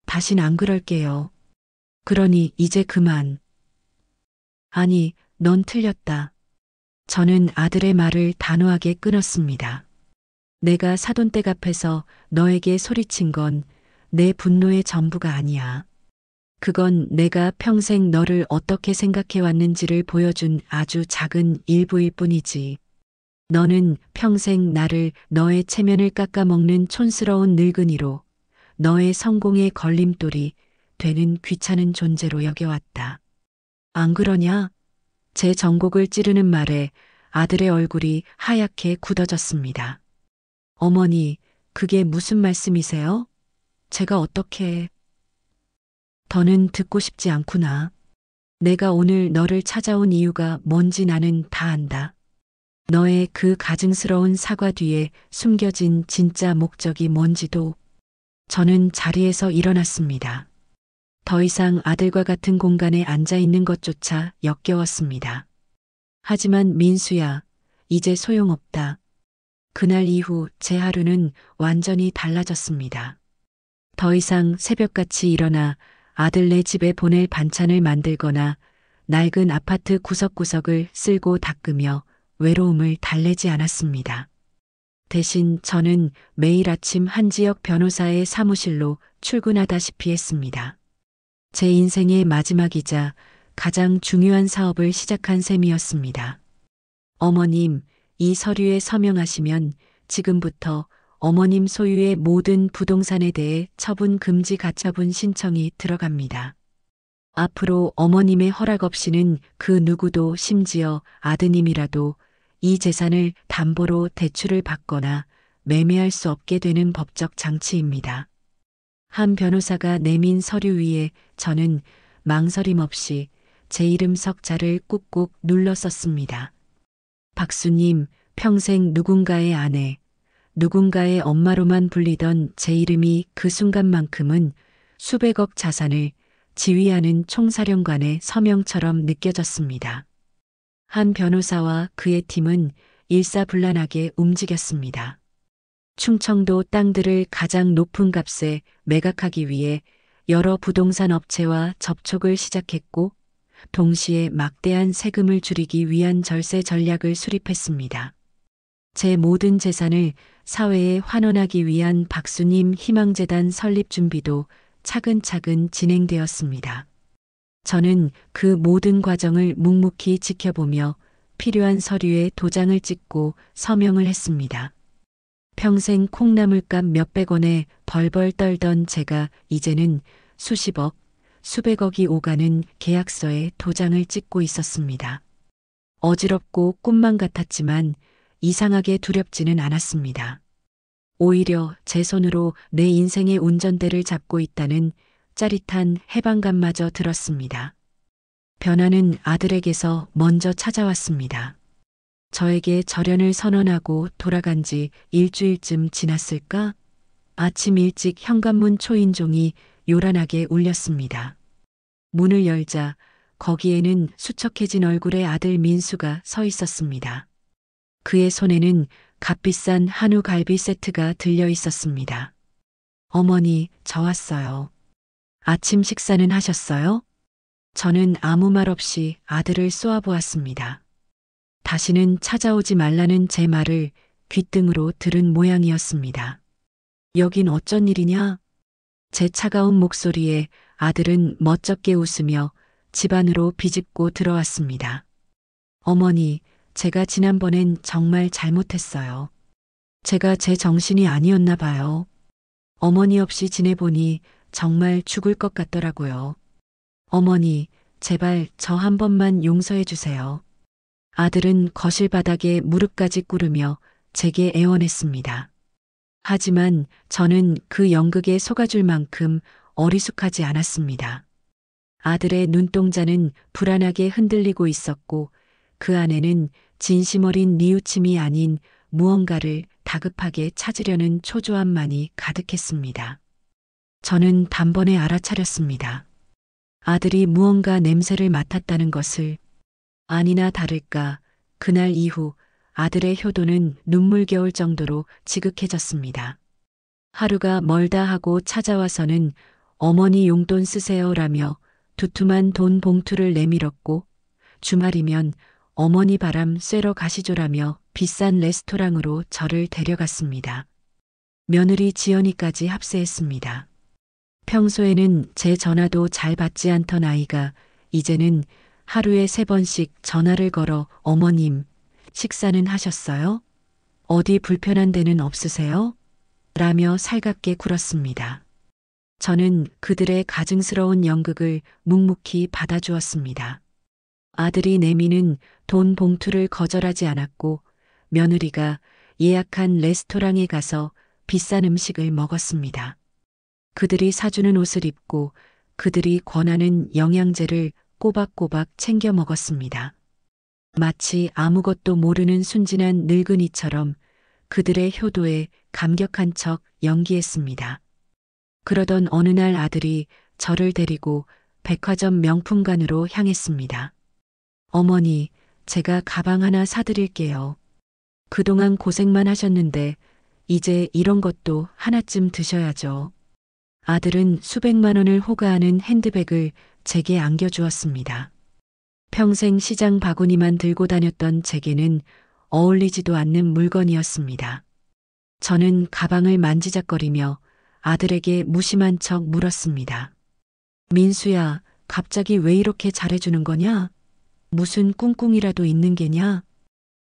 다신 안 그럴게요. 그러니 이제 그만. 아니, 넌 틀렸다. 저는 아들의 말을 단호하게 끊었습니다. 내가 사돈댁 앞에서 너에게 소리친 건 내 분노의 전부가 아니야. 그건 내가 평생 너를 어떻게 생각해 왔는지를 보여준 아주 작은 일부일 뿐이지. 너는 평생 나를 너의 체면을 깎아먹는 촌스러운 늙은이로, 너의 성공의 걸림돌이 되는 귀찮은 존재로 여겨왔다. 안 그러냐? 제 전곡을 찌르는 말에 아들의 얼굴이 하얗게 굳어졌습니다. 어머니, 그게 무슨 말씀이세요? 제가 어떻게... 더는 듣고 싶지 않구나. 내가 오늘 너를 찾아온 이유가 뭔지 나는 다 안다. 너의 그 가증스러운 사과 뒤에 숨겨진 진짜 목적이 뭔지도. 저는 자리에서 일어났습니다. 더 이상 아들과 같은 공간에 앉아 있는 것조차 역겨웠습니다. 하지만 민수야, 이제 소용없다. 그날 이후 제 하루는 완전히 달라졌습니다. 더 이상 새벽같이 일어나 아들네 집에 보낼 반찬을 만들거나 낡은 아파트 구석구석을 쓸고 닦으며 외로움을 달래지 않았습니다. 대신 저는 매일 아침 한지혁 변호사의 사무실로 출근하다시피 했습니다. 제 인생의 마지막이자 가장 중요한 사업을 시작한 셈이었습니다. 어머님, 이 서류에 서명하시면 지금부터 어머님 소유의 모든 부동산에 대해 처분 금지 가처분 신청이 들어갑니다. 앞으로 어머님의 허락 없이는 그 누구도 심지어 아드님이라도 이 재산을 담보로 대출을 받거나 매매할 수 없게 되는 법적 장치입니다. 한 변호사가 내민 서류 위에 저는 망설임 없이 제 이름 석자를 꾹꾹 눌러 썼습니다. 박수님, 평생 누군가의 아내, 누군가의 엄마로만 불리던 제 이름이 그 순간만큼은 수백억 자산을 지휘하는 총사령관의 서명처럼 느껴졌습니다. 한 변호사와 그의 팀은 일사불란하게 움직였습니다. 충청도 땅들을 가장 높은 값에 매각하기 위해 여러 부동산 업체와 접촉을 시작했고, 동시에 막대한 세금을 줄이기 위한 절세 전략을 수립했습니다. 제 모든 재산을 사회에 환원하기 위한 박수님 희망재단 설립 준비도 차근차근 진행되었습니다. 저는 그 모든 과정을 묵묵히 지켜보며 필요한 서류에 도장을 찍고 서명을 했습니다. 평생 콩나물값 몇백 원에 벌벌 떨던 제가 이제는 수십억, 수백억이 오가는 계약서에 도장을 찍고 있었습니다. 어지럽고 꿈만 같았지만 이상하게 두렵지는 않았습니다. 오히려 제 손으로 내 인생의 운전대를 잡고 있다는 짜릿한 해방감마저 들었습니다. 변화는 아들에게서 먼저 찾아왔습니다. 저에게 절연을 선언하고 돌아간 지 일주일쯤 지났을까? 아침 일찍 현관문 초인종이 요란하게 울렸습니다. 문을 열자 거기에는 수척해진 얼굴의 아들 민수가 서 있었습니다. 그의 손에는 값비싼 한우 갈비 세트가 들려 있었습니다. 어머니, 저 왔어요. 아침 식사는 하셨어요? 저는 아무 말 없이 아들을 쏘아보았습니다. 다시는 찾아오지 말라는 제 말을 귓등으로 들은 모양이었습니다. 여긴 어쩐 일이냐? 제 차가운 목소리에 아들은 멋쩍게 웃으며 집 안으로 비집고 들어왔습니다. 어머니, 제가 지난번엔 정말 잘못했어요. 제가 제 정신이 아니었나 봐요. 어머니 없이 지내보니 정말 죽을 것 같더라고요. 어머니, 제발 저 한 번만 용서해 주세요. 아들은 거실 바닥에 무릎까지 꿇으며 제게 애원했습니다. 하지만 저는 그 연극에 속아줄 만큼 어리숙하지 않았습니다. 아들의 눈동자는 불안하게 흔들리고 있었고 그 안에는 진심 어린 뉘우침이 아닌 무언가를 다급하게 찾으려는 초조함만이 가득했습니다. 저는 단번에 알아차렸습니다. 아들이 무언가 냄새를 맡았다는 것을. 아니나 다를까 그날 이후 아들의 효도는 눈물겨울 정도로 지극해졌습니다. 하루가 멀다 하고 찾아와서는 어머니 용돈 쓰세요라며 두툼한 돈 봉투를 내밀었고, 주말이면 어머니 바람 쐬러 가시죠라며 비싼 레스토랑으로 저를 데려갔습니다. 며느리 지연이까지 합세했습니다. 평소에는 제 전화도 잘 받지 않던 아이가 이제는 하루에 3번씩 전화를 걸어 어머님, 식사는 하셨어요? 어디 불편한 데는 없으세요? 라며 살갑게 굴었습니다. 저는 그들의 가증스러운 연극을 묵묵히 받아주었습니다. 아들이 내미는 돈 봉투를 거절하지 않았고, 며느리가 예약한 레스토랑에 가서 비싼 음식을 먹었습니다. 그들이 사주는 옷을 입고 그들이 권하는 영양제를 꼬박꼬박 챙겨 먹었습니다. 마치 아무것도 모르는 순진한 늙은이처럼 그들의 효도에 감격한 척 연기했습니다. 그러던 어느 날 아들이 저를 데리고 백화점 명품관으로 향했습니다. 어머니, 제가 가방 하나 사드릴게요. 그동안 고생만 하셨는데 이제 이런 것도 하나쯤 드셔야죠. 아들은 수백만 원을 호가하는 핸드백을 제게 안겨주었습니다. 평생 시장 바구니만 들고 다녔던 제게는 어울리지도 않는 물건이었습니다. 저는 가방을 만지작거리며 아들에게 무심한 척 물었습니다. 민수야, 갑자기 왜 이렇게 잘해주는 거냐? 무슨 꿍꿍이라도 있는 게냐?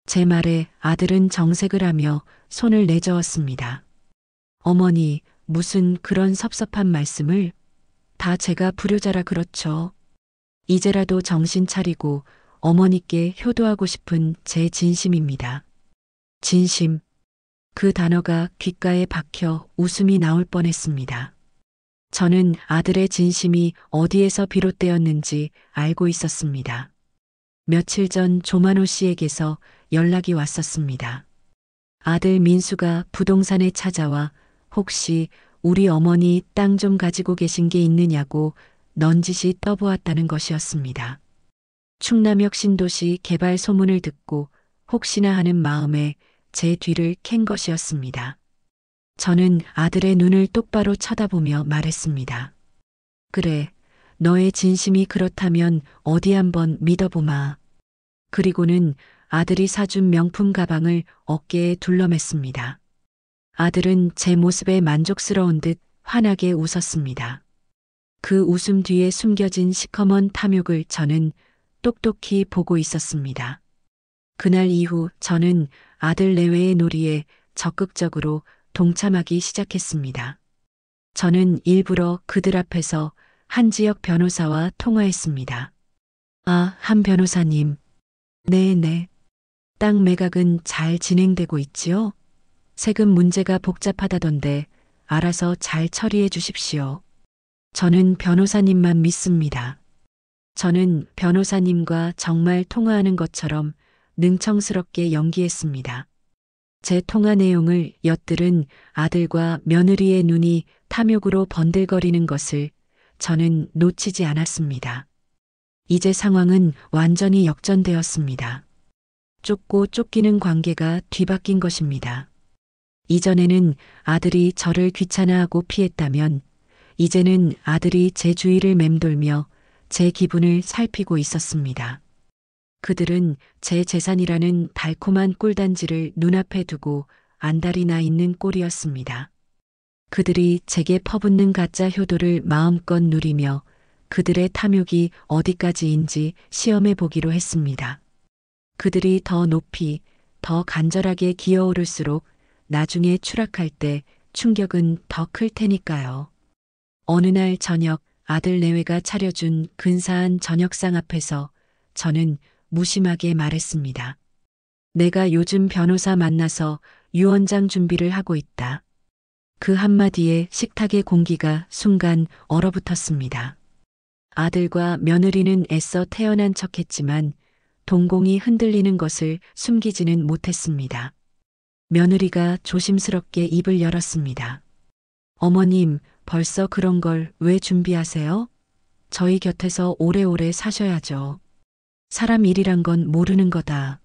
제 말에 아들은 정색을 하며 손을 내저었습니다. 어머니, 무슨 그런 섭섭한 말씀을. 다 제가 불효자라 그렇죠. 이제라도 정신 차리고 어머니께 효도하고 싶은 제 진심입니다. 진심. 그 단어가 귓가에 박혀 웃음이 나올 뻔했습니다. 저는 아들의 진심이 어디에서 비롯되었는지 알고 있었습니다. 며칠 전 조만호 씨에게서 연락이 왔었습니다. 아들 민수가 부동산에 찾아와 혹시 우리 어머니 땅 좀 가지고 계신 게 있느냐고 넌지시 떠보았다는 것이었습니다. 충남역 신도시 개발 소문을 듣고 혹시나 하는 마음에 제 뒤를 캔 것이었습니다. 저는 아들의 눈을 똑바로 쳐다보며 말했습니다. 그래, 너의 진심이 그렇다면 어디 한번 믿어보마. 그리고는 아들이 사준 명품 가방을 어깨에 둘러맸습니다. 아들은 제 모습에 만족스러운 듯 환하게 웃었습니다. 그 웃음 뒤에 숨겨진 시커먼 탐욕을 저는 똑똑히 보고 있었습니다. 그날 이후 저는 아들 내외의 놀이에 적극적으로 동참하기 시작했습니다. 저는 일부러 그들 앞에서 한지혁 변호사와 통화했습니다. 아, 한 변호사님. 네네. 땅 매각은 잘 진행되고 있지요? 세금 문제가 복잡하다던데 알아서 잘 처리해 주십시오. 저는 변호사님만 믿습니다. 저는 변호사님과 정말 통화하는 것처럼 능청스럽게 연기했습니다. 제 통화 내용을 엿들은 아들과 며느리의 눈이 탐욕으로 번들거리는 것을 저는 놓치지 않았습니다. 이제 상황은 완전히 역전되었습니다. 쫓고 쫓기는 관계가 뒤바뀐 것입니다. 이전에는 아들이 저를 귀찮아하고 피했다면 이제는 아들이 제 주위를 맴돌며 제 기분을 살피고 있었습니다. 그들은 제 재산이라는 달콤한 꿀단지를 눈앞에 두고 안달이 나 있는 꼴이었습니다. 그들이 제게 퍼붓는 가짜 효도를 마음껏 누리며 그들의 탐욕이 어디까지인지 시험해 보기로 했습니다. 그들이 더 높이, 더 간절하게 기어오를수록 나중에 추락할 때 충격은 더 클 테니까요. 어느 날 저녁 아들 내외가 차려준 근사한 저녁상 앞에서 저는 무심하게 말했습니다. 내가 요즘 변호사 만나서 유언장 준비를 하고 있다. 그 한마디에 식탁의 공기가 순간 얼어붙었습니다. 아들과 며느리는 애써 태연한 척했지만 동공이 흔들리는 것을 숨기지는 못했습니다. 며느리가 조심스럽게 입을 열었습니다. 어머님, 벌써 그런 걸 왜 준비하세요? 저희 곁에서 오래오래 사셔야죠. 사람 일이란 건 모르는 거다.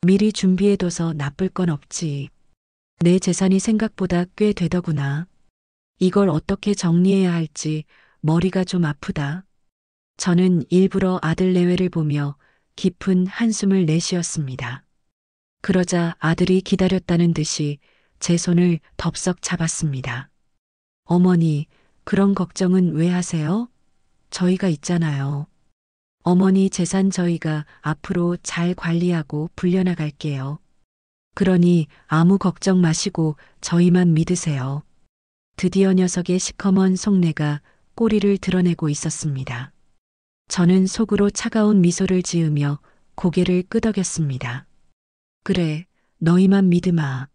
미리 준비해둬서 나쁠 건 없지. 내 재산이 생각보다 꽤 되더구나. 이걸 어떻게 정리해야 할지 머리가 좀 아프다. 저는 일부러 아들 내외를 보며 깊은 한숨을 내쉬었습니다. 그러자 아들이 기다렸다는 듯이 제 손을 덥석 잡았습니다. 어머니, 그런 걱정은 왜 하세요? 저희가 있잖아요. 어머니 재산 저희가 앞으로 잘 관리하고 불려나갈게요. 그러니 아무 걱정 마시고 저희만 믿으세요. 드디어 녀석의 시커먼 속내가 꼬리를 드러내고 있었습니다. 저는 속으로 차가운 미소를 지으며 고개를 끄덕였습니다. 그래, 너희만 믿으마.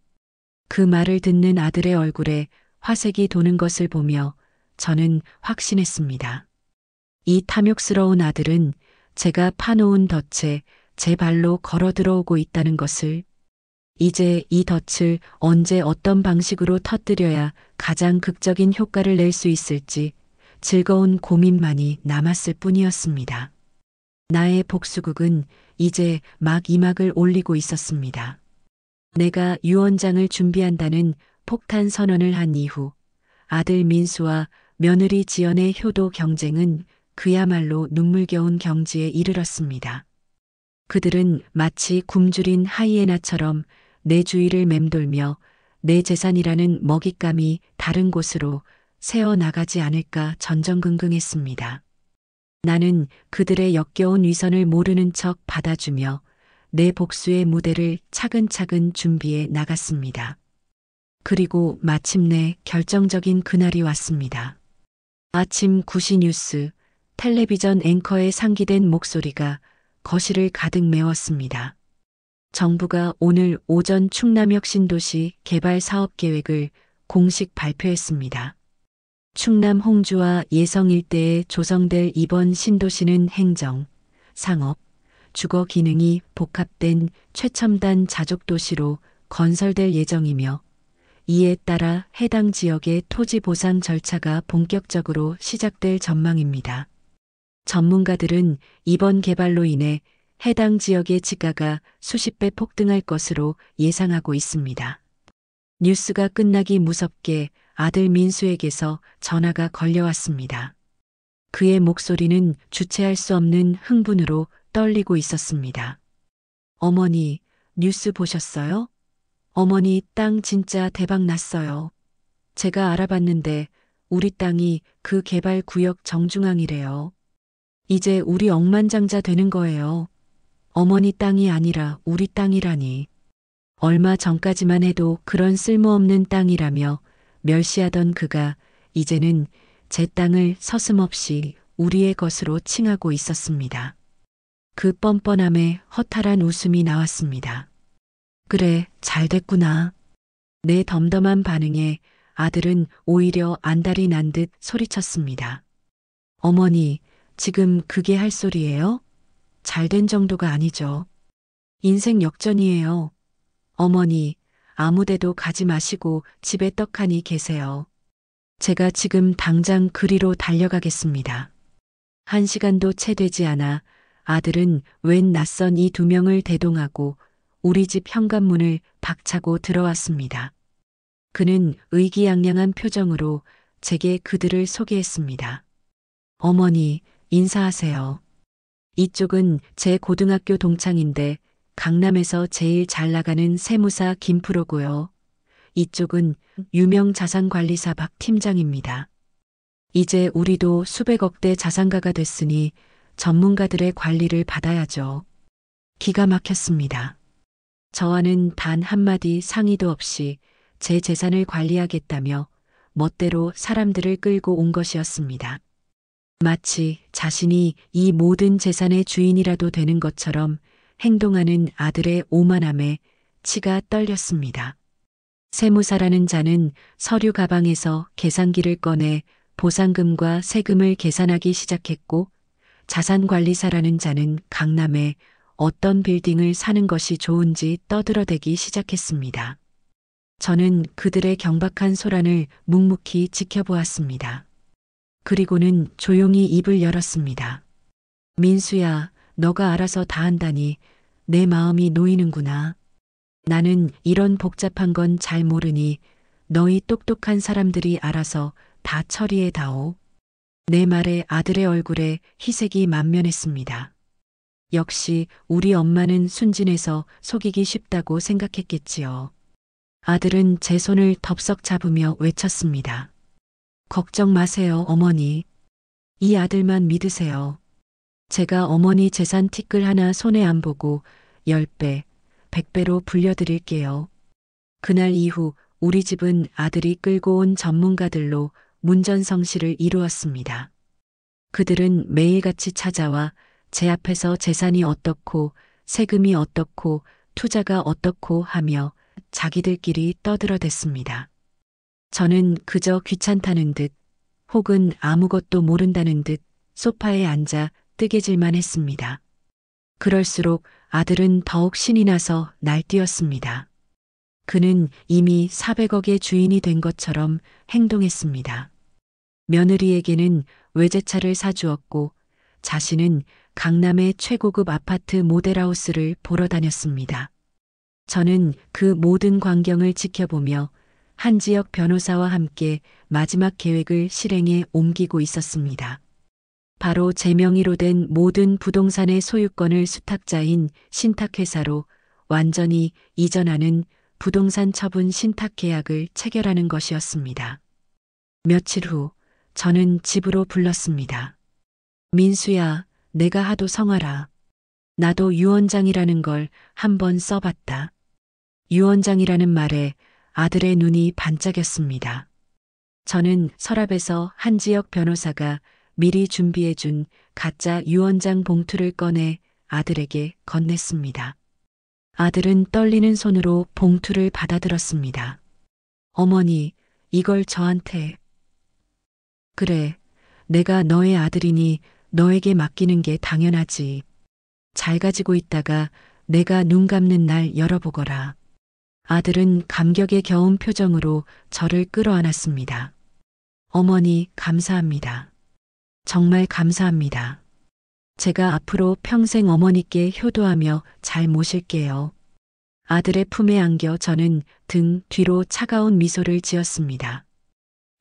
그 말을 듣는 아들의 얼굴에 화색이 도는 것을 보며 저는 확신했습니다. 이 탐욕스러운 아들은 제가 파놓은 덫에 제 발로 걸어 들어오고 있다는 것을, 이제 이 덫을 언제 어떤 방식으로 터뜨려야 가장 극적인 효과를 낼 수 있을지 즐거운 고민만이 남았을 뿐이었습니다. 나의 복수극은 이제 막 이막을 올리고 있었습니다. 내가 유언장을 준비한다는 폭탄 선언을 한 이후 아들 민수와 며느리 지연의 효도 경쟁은 그야말로 눈물겨운 경지에 이르렀습니다. 그들은 마치 굶주린 하이에나처럼 내 주위를 맴돌며 내 재산이라는 먹잇감이 다른 곳으로 새어나가지 않을까 전전긍긍했습니다. 나는 그들의 역겨운 위선을 모르는 척 받아주며 내 복수의 무대를 차근차근 준비해 나갔습니다. 그리고 마침내 결정적인 그날이 왔습니다. 아침 9시 뉴스, 텔레비전 앵커의 상기된 목소리가 거실을 가득 메웠습니다. 정부가 오늘 오전 충남역 신도시 개발 사업 계획을 공식 발표했습니다. 충남 홍주와 예성 일대에 조성될 이번 신도시는 행정, 상업, 주거 기능이 복합된 최첨단 자족도시로 건설될 예정이며 이에 따라 해당 지역의 토지 보상 절차가 본격적으로 시작될 전망입니다. 전문가들은 이번 개발로 인해 해당 지역의 지가가 수십 배 폭등할 것으로 예상하고 있습니다. 뉴스가 끝나기 무섭게 아들 민수에게서 전화가 걸려왔습니다. 그의 목소리는 주체할 수 없는 흥분으로 떨리고 있었습니다. 어머니, 뉴스 보셨어요? 어머니, 땅 진짜 대박 났어요. 제가 알아봤는데 우리 땅이 그 개발 구역 정중앙이래요. 이제 우리 억만장자 되는 거예요. 어머니 땅이 아니라 우리 땅이라니. 얼마 전까지만 해도 그런 쓸모없는 땅이라며 멸시하던 그가 이제는 제 땅을 서슴없이 우리의 것으로 칭하고 있었습니다. 그 뻔뻔함에 허탈한 웃음이 나왔습니다. 그래, 잘 됐구나. 내 덤덤한 반응에 아들은 오히려 안달이 난 듯 소리쳤습니다. 어머니, 지금 그게 할 소리예요? 잘된 정도가 아니죠. 인생 역전이에요. 어머니, 아무데도 가지 마시고 집에 떡하니 계세요. 제가 지금 당장 그리로 달려가겠습니다. 1시간도 채 되지 않아 아들은 웬 낯선 이 2명을 대동하고 우리 집 현관문을 박차고 들어왔습니다. 그는 의기양양한 표정으로 제게 그들을 소개했습니다. 어머니, 인사하세요. 이쪽은 제 고등학교 동창인데 강남에서 제일 잘 나가는 세무사 김프로고요. 이쪽은 유명 자산관리사 박 팀장입니다. 이제 우리도 수백억대 자산가가 됐으니 전문가들의 관리를 받아야죠. 기가 막혔습니다. 저와는 단 한마디 상의도 없이 제 재산을 관리하겠다며 멋대로 사람들을 끌고 온 것이었습니다. 마치 자신이 이 모든 재산의 주인이라도 되는 것처럼 행동하는 아들의 오만함에 치가 떨렸습니다. 세무사라는 자는 서류 가방에서 계산기를 꺼내 보상금과 세금을 계산하기 시작했고 자산관리사라는 자는 강남에 어떤 빌딩을 사는 것이 좋은지 떠들어대기 시작했습니다. 저는 그들의 경박한 소란을 묵묵히 지켜보았습니다. 그리고는 조용히 입을 열었습니다. 민수야, 너가 알아서 다 한다니 내 마음이 놓이는구나. 나는 이런 복잡한 건 잘 모르니 너희 똑똑한 사람들이 알아서 다 처리해다오. 내 말에 아들의 얼굴에 희색이 만면했습니다. 역시 우리 엄마는 순진해서 속이기 쉽다고 생각했겠지요. 아들은 제 손을 덥석 잡으며 외쳤습니다. 걱정 마세요, 어머니. 이 아들만 믿으세요. 제가 어머니 재산 티끌 하나 손에 안 보고 10배, 100배로 불려드릴게요. 그날 이후 우리 집은 아들이 끌고 온 전문가들로 문전성시를 이루었습니다. 그들은 매일같이 찾아와 제 앞에서 재산이 어떻고 세금이 어떻고 투자가 어떻고 하며 자기들끼리 떠들어댔습니다. 저는 그저 귀찮다는 듯 혹은 아무것도 모른다는 듯 소파에 앉아 뜨개질만 했습니다. 그럴수록 아들은 더욱 신이 나서 날뛰었습니다. 그는 이미 400억의 주인이 된 것처럼 행동했습니다. 며느리에게는 외제차를 사주었고 자신은 강남의 최고급 아파트 모델하우스를 보러 다녔습니다. 저는 그 모든 광경을 지켜보며 한지혁 변호사와 함께 마지막 계획을 실행에 옮기고 있었습니다. 바로 제 명의로 된 모든 부동산의 소유권을 수탁자인 신탁회사로 완전히 이전하는 부동산 처분 신탁 계약을 체결하는 것이었습니다. 며칠 후 저는 집으로 불렀습니다. 민수야, 내가 하도 성하라. 나도 유언장이라는 걸 한번 써봤다. 유언장이라는 말에 아들의 눈이 반짝였습니다. 저는 서랍에서 한지혁 변호사가 미리 준비해준 가짜 유언장 봉투를 꺼내 아들에게 건넸습니다. 아들은 떨리는 손으로 봉투를 받아들었습니다. 어머니, 이걸 저한테. 그래, 내가 너의 아들이니 너에게 맡기는 게 당연하지. 잘 가지고 있다가 내가 눈 감는 날 열어보거라. 아들은 감격에 겨운 표정으로 저를 끌어안았습니다. 어머니, 감사합니다. 정말 감사합니다. 제가 앞으로 평생 어머니께 효도하며 잘 모실게요. 아들의 품에 안겨 저는 등 뒤로 차가운 미소를 지었습니다.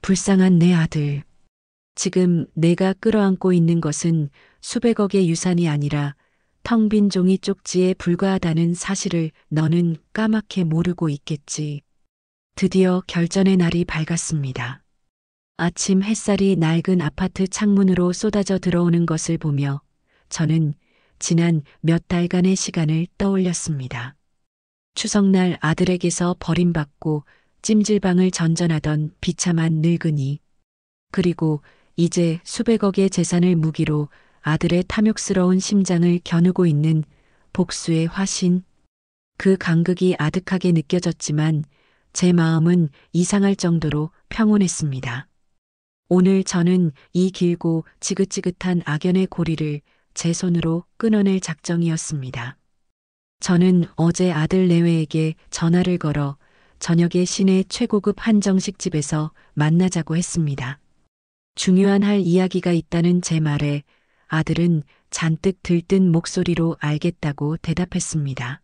불쌍한 내 아들. 지금 내가 끌어안고 있는 것은 수백억의 유산이 아니라 텅 빈 종이 쪽지에 불과하다는 사실을 너는 까맣게 모르고 있겠지. 드디어 결전의 날이 밝았습니다. 아침 햇살이 낡은 아파트 창문으로 쏟아져 들어오는 것을 보며 저는 지난 몇 달간의 시간을 떠올렸습니다. 추석날 아들에게서 버림받고 찜질방을 전전하던 비참한 늙은이. 그리고 이제 수백억의 재산을 무기로 아들의 탐욕스러운 심장을 겨누고 있는 복수의 화신. 그 간극이 아득하게 느껴졌지만 제 마음은 이상할 정도로 평온했습니다. 오늘 저는 이 길고 지긋지긋한 악연의 고리를 제 손으로 끊어낼 작정이었습니다. 저는 어제 아들 내외에게 전화를 걸어 저녁에 시내 최고급 한정식 집에서 만나자고 했습니다. 중요한 할 이야기가 있다는 제 말에 아들은 잔뜩 들뜬 목소리로 알겠다고 대답했습니다.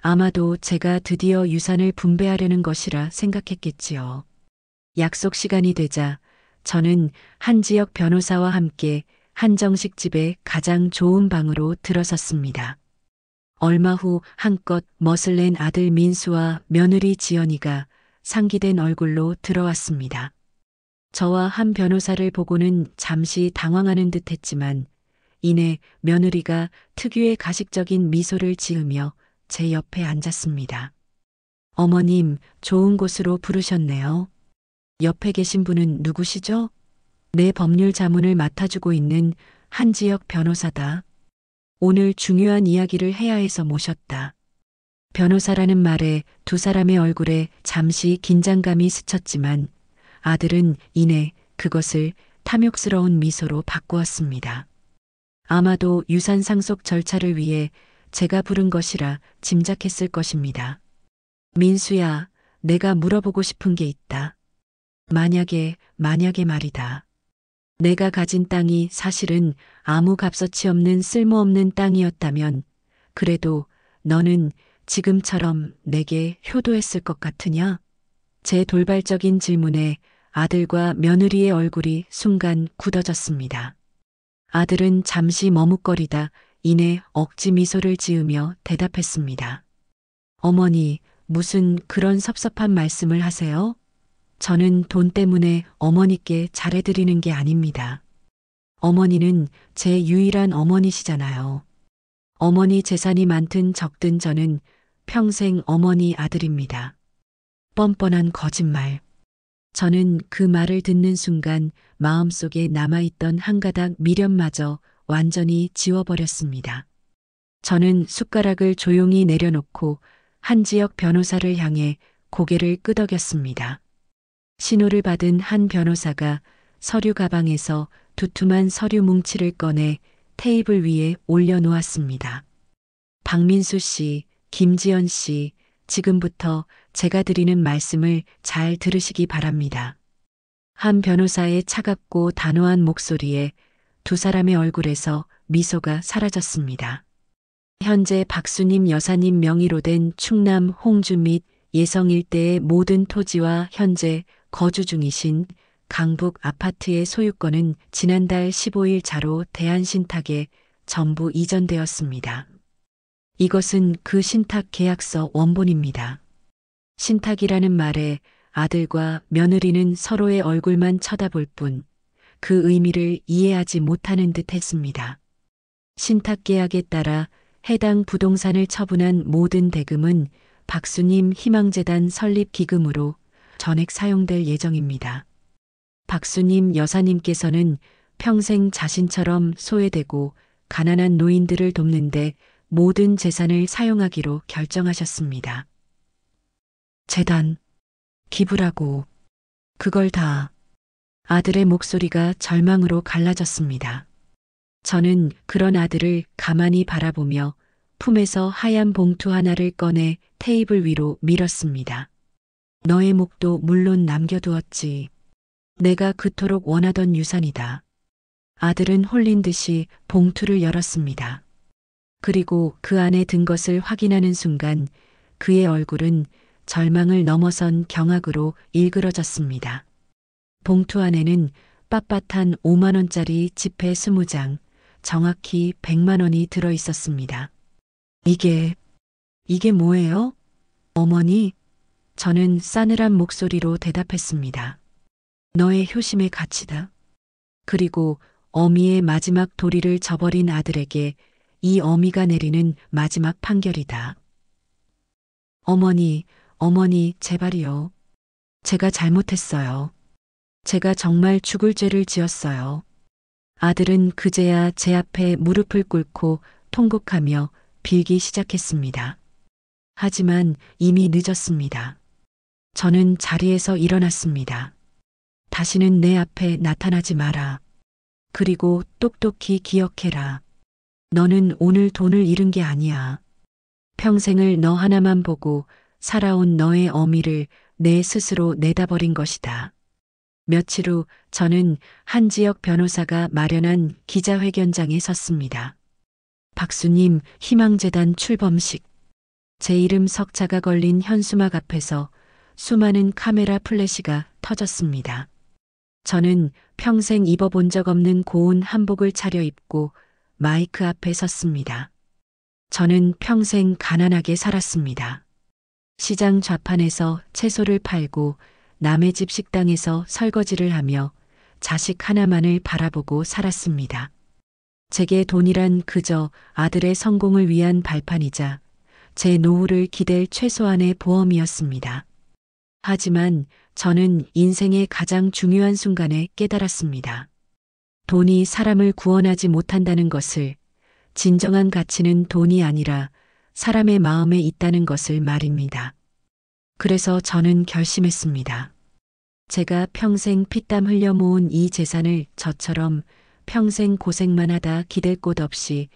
아마도 제가 드디어 유산을 분배하려는 것이라 생각했겠지요. 약속 시간이 되자 저는 한지혁 변호사와 함께 한정식 집의 가장 좋은 방으로 들어섰습니다. 얼마 후 한껏 멋을 낸 아들 민수와 며느리 지연이가 상기된 얼굴로 들어왔습니다. 저와 한 변호사를 보고는 잠시 당황하는 듯 했지만 이내 며느리가 특유의 가식적인 미소를 지으며 제 옆에 앉았습니다. 어머님, 좋은 곳으로 부르셨네요. 옆에 계신 분은 누구시죠? 내 법률 자문을 맡아주고 있는 한지혁 변호사다. 오늘 중요한 이야기를 해야 해서 모셨다. 변호사라는 말에 두 사람의 얼굴에 잠시 긴장감이 스쳤지만 아들은 이내 그것을 탐욕스러운 미소로 바꾸었습니다. 아마도 유산 상속 절차를 위해 제가 부른 것이라 짐작했을 것입니다. 민수야, 내가 물어보고 싶은 게 있다. 만약에 말이다. 내가 가진 땅이 사실은 아무 값어치 없는 쓸모없는 땅이었다면 그래도 너는 지금처럼 내게 효도했을 것 같으냐? 제 돌발적인 질문에 아들과 며느리의 얼굴이 순간 굳어졌습니다. 아들은 잠시 머뭇거리다 이내 억지 미소를 지으며 대답했습니다. 어머니, 무슨 그런 섭섭한 말씀을 하세요? 저는 돈 때문에 어머니께 잘해드리는 게 아닙니다. 어머니는 제 유일한 어머니시잖아요. 어머니 재산이 많든 적든 저는 평생 어머니 아들입니다. 뻔뻔한 거짓말. 저는 그 말을 듣는 순간 마음속에 남아있던 한 가닥 미련마저 완전히 지워버렸습니다. 저는 숟가락을 조용히 내려놓고 한지혁 변호사를 향해 고개를 끄덕였습니다. 신호를 받은 한 변호사가 서류 가방에서 두툼한 서류 뭉치를 꺼내 테이블 위에 올려놓았습니다. 박민수 씨, 김지연 씨, 지금부터 제가 드리는 말씀을 잘 들으시기 바랍니다. 한 변호사의 차갑고 단호한 목소리에 두 사람의 얼굴에서 미소가 사라졌습니다. 현재 박수님 여사님 명의로 된 충남 홍주 및 예성 일대의 모든 토지와 현재 거주 중이신 강북 아파트의 소유권은 지난달 15일 자로 대한신탁에 전부 이전되었습니다. 이것은 그 신탁 계약서 원본입니다. 신탁이라는 말에 아들과 며느리는 서로의 얼굴만 쳐다볼 뿐 그 의미를 이해하지 못하는 듯 했습니다. 신탁 계약에 따라 해당 부동산을 처분한 모든 대금은 박수님 희망재단 설립 기금으로 전액 사용될 예정입니다. 박수님 여사님께서는 평생 자신처럼 소외되고 가난한 노인들을 돕는데 모든 재산을 사용하기로 결정하셨습니다. 재단, 기부라고, 그걸 다. 아들의 목소리가 절망으로 갈라졌습니다. 저는 그런 아들을 가만히 바라보며 품에서 하얀 봉투 하나를 꺼내 테이블 위로 밀었습니다. 너의 몫도 물론 남겨두었지. 내가 그토록 원하던 유산이다. 아들은 홀린 듯이 봉투를 열었습니다. 그리고 그 안에 든 것을 확인하는 순간 그의 얼굴은 절망을 넘어선 경악으로 일그러졌습니다. 봉투 안에는 빳빳한 5만 원짜리 지폐 20장, 정확히 100만 원이 들어 있었습니다. 이게 뭐예요? 어머니? 저는 싸늘한 목소리로 대답했습니다. 너의 효심의 가치다. 그리고 어미의 마지막 도리를 저버린 아들에게 이 어미가 내리는 마지막 판결이다. 어머니, 제발이요. 제가 잘못했어요. 제가 정말 죽을 죄를 지었어요. 아들은 그제야 제 앞에 무릎을 꿇고 통곡하며 빌기 시작했습니다. 하지만 이미 늦었습니다. 저는 자리에서 일어났습니다. 다시는 내 앞에 나타나지 마라. 그리고 똑똑히 기억해라. 너는 오늘 돈을 잃은 게 아니야. 평생을 너 하나만 보고 살아온 너의 어미를 내 스스로 내다버린 것이다. 며칠 후 저는 한지혁 변호사가 마련한 기자회견장에 섰습니다. 박수님 희망재단 출범식. 제 이름 석자가 걸린 현수막 앞에서 수많은 카메라 플래시가 터졌습니다. 저는 평생 입어본 적 없는 고운 한복을 차려입고 마이크 앞에 섰습니다. 저는 평생 가난하게 살았습니다. 시장 좌판에서 채소를 팔고 남의 집 식당에서 설거지를 하며 자식 하나만을 바라보고 살았습니다. 제게 돈이란 그저 아들의 성공을 위한 발판이자 제 노후를 기댈 최소한의 보험이었습니다. 하지만 저는 인생의 가장 중요한 순간에 깨달았습니다. 돈이 사람을 구원하지 못한다는 것을, 진정한 가치는 돈이 아니라 사람의 마음에 있다는 것을 말입니다. 그래서 저는 결심했습니다. 제가 평생 피땀 흘려 모은 이 재산을 저처럼 평생 고생만 하다 기댈 곳 없이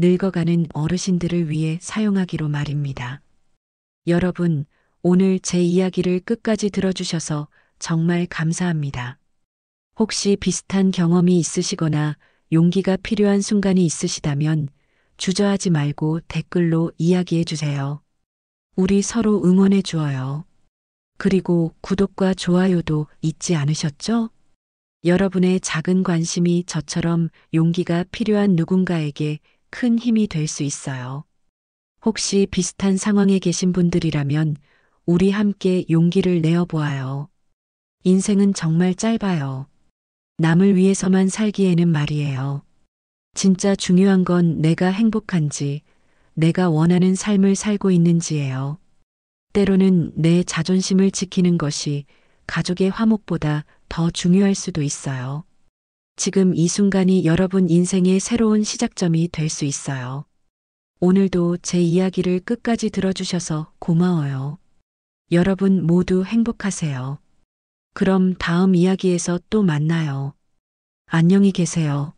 늙어가는 어르신들을 위해 사용하기로 말입니다. 여러분, 오늘 제 이야기를 끝까지 들어주셔서 정말 감사합니다. 혹시 비슷한 경험이 있으시거나 용기가 필요한 순간이 있으시다면 주저하지 말고 댓글로 이야기해 주세요. 우리 서로 응원해 주어요. 그리고 구독과 좋아요도 잊지 않으셨죠? 여러분의 작은 관심이 저처럼 용기가 필요한 누군가에게 큰 힘이 될 수 있어요. 혹시 비슷한 상황에 계신 분들이라면 우리 함께 용기를 내어 보아요. 인생은 정말 짧아요. 남을 위해서만 살기에는 말이에요. 진짜 중요한 건 내가 행복한지, 내가 원하는 삶을 살고 있는지예요. 때로는 내 자존심을 지키는 것이 가족의 화목보다 더 중요할 수도 있어요. 지금 이 순간이 여러분 인생의 새로운 시작점이 될 수 있어요. 오늘도 제 이야기를 끝까지 들어주셔서 고마워요. 여러분 모두 행복하세요. 그럼 다음 이야기에서 또 만나요. 안녕히 계세요.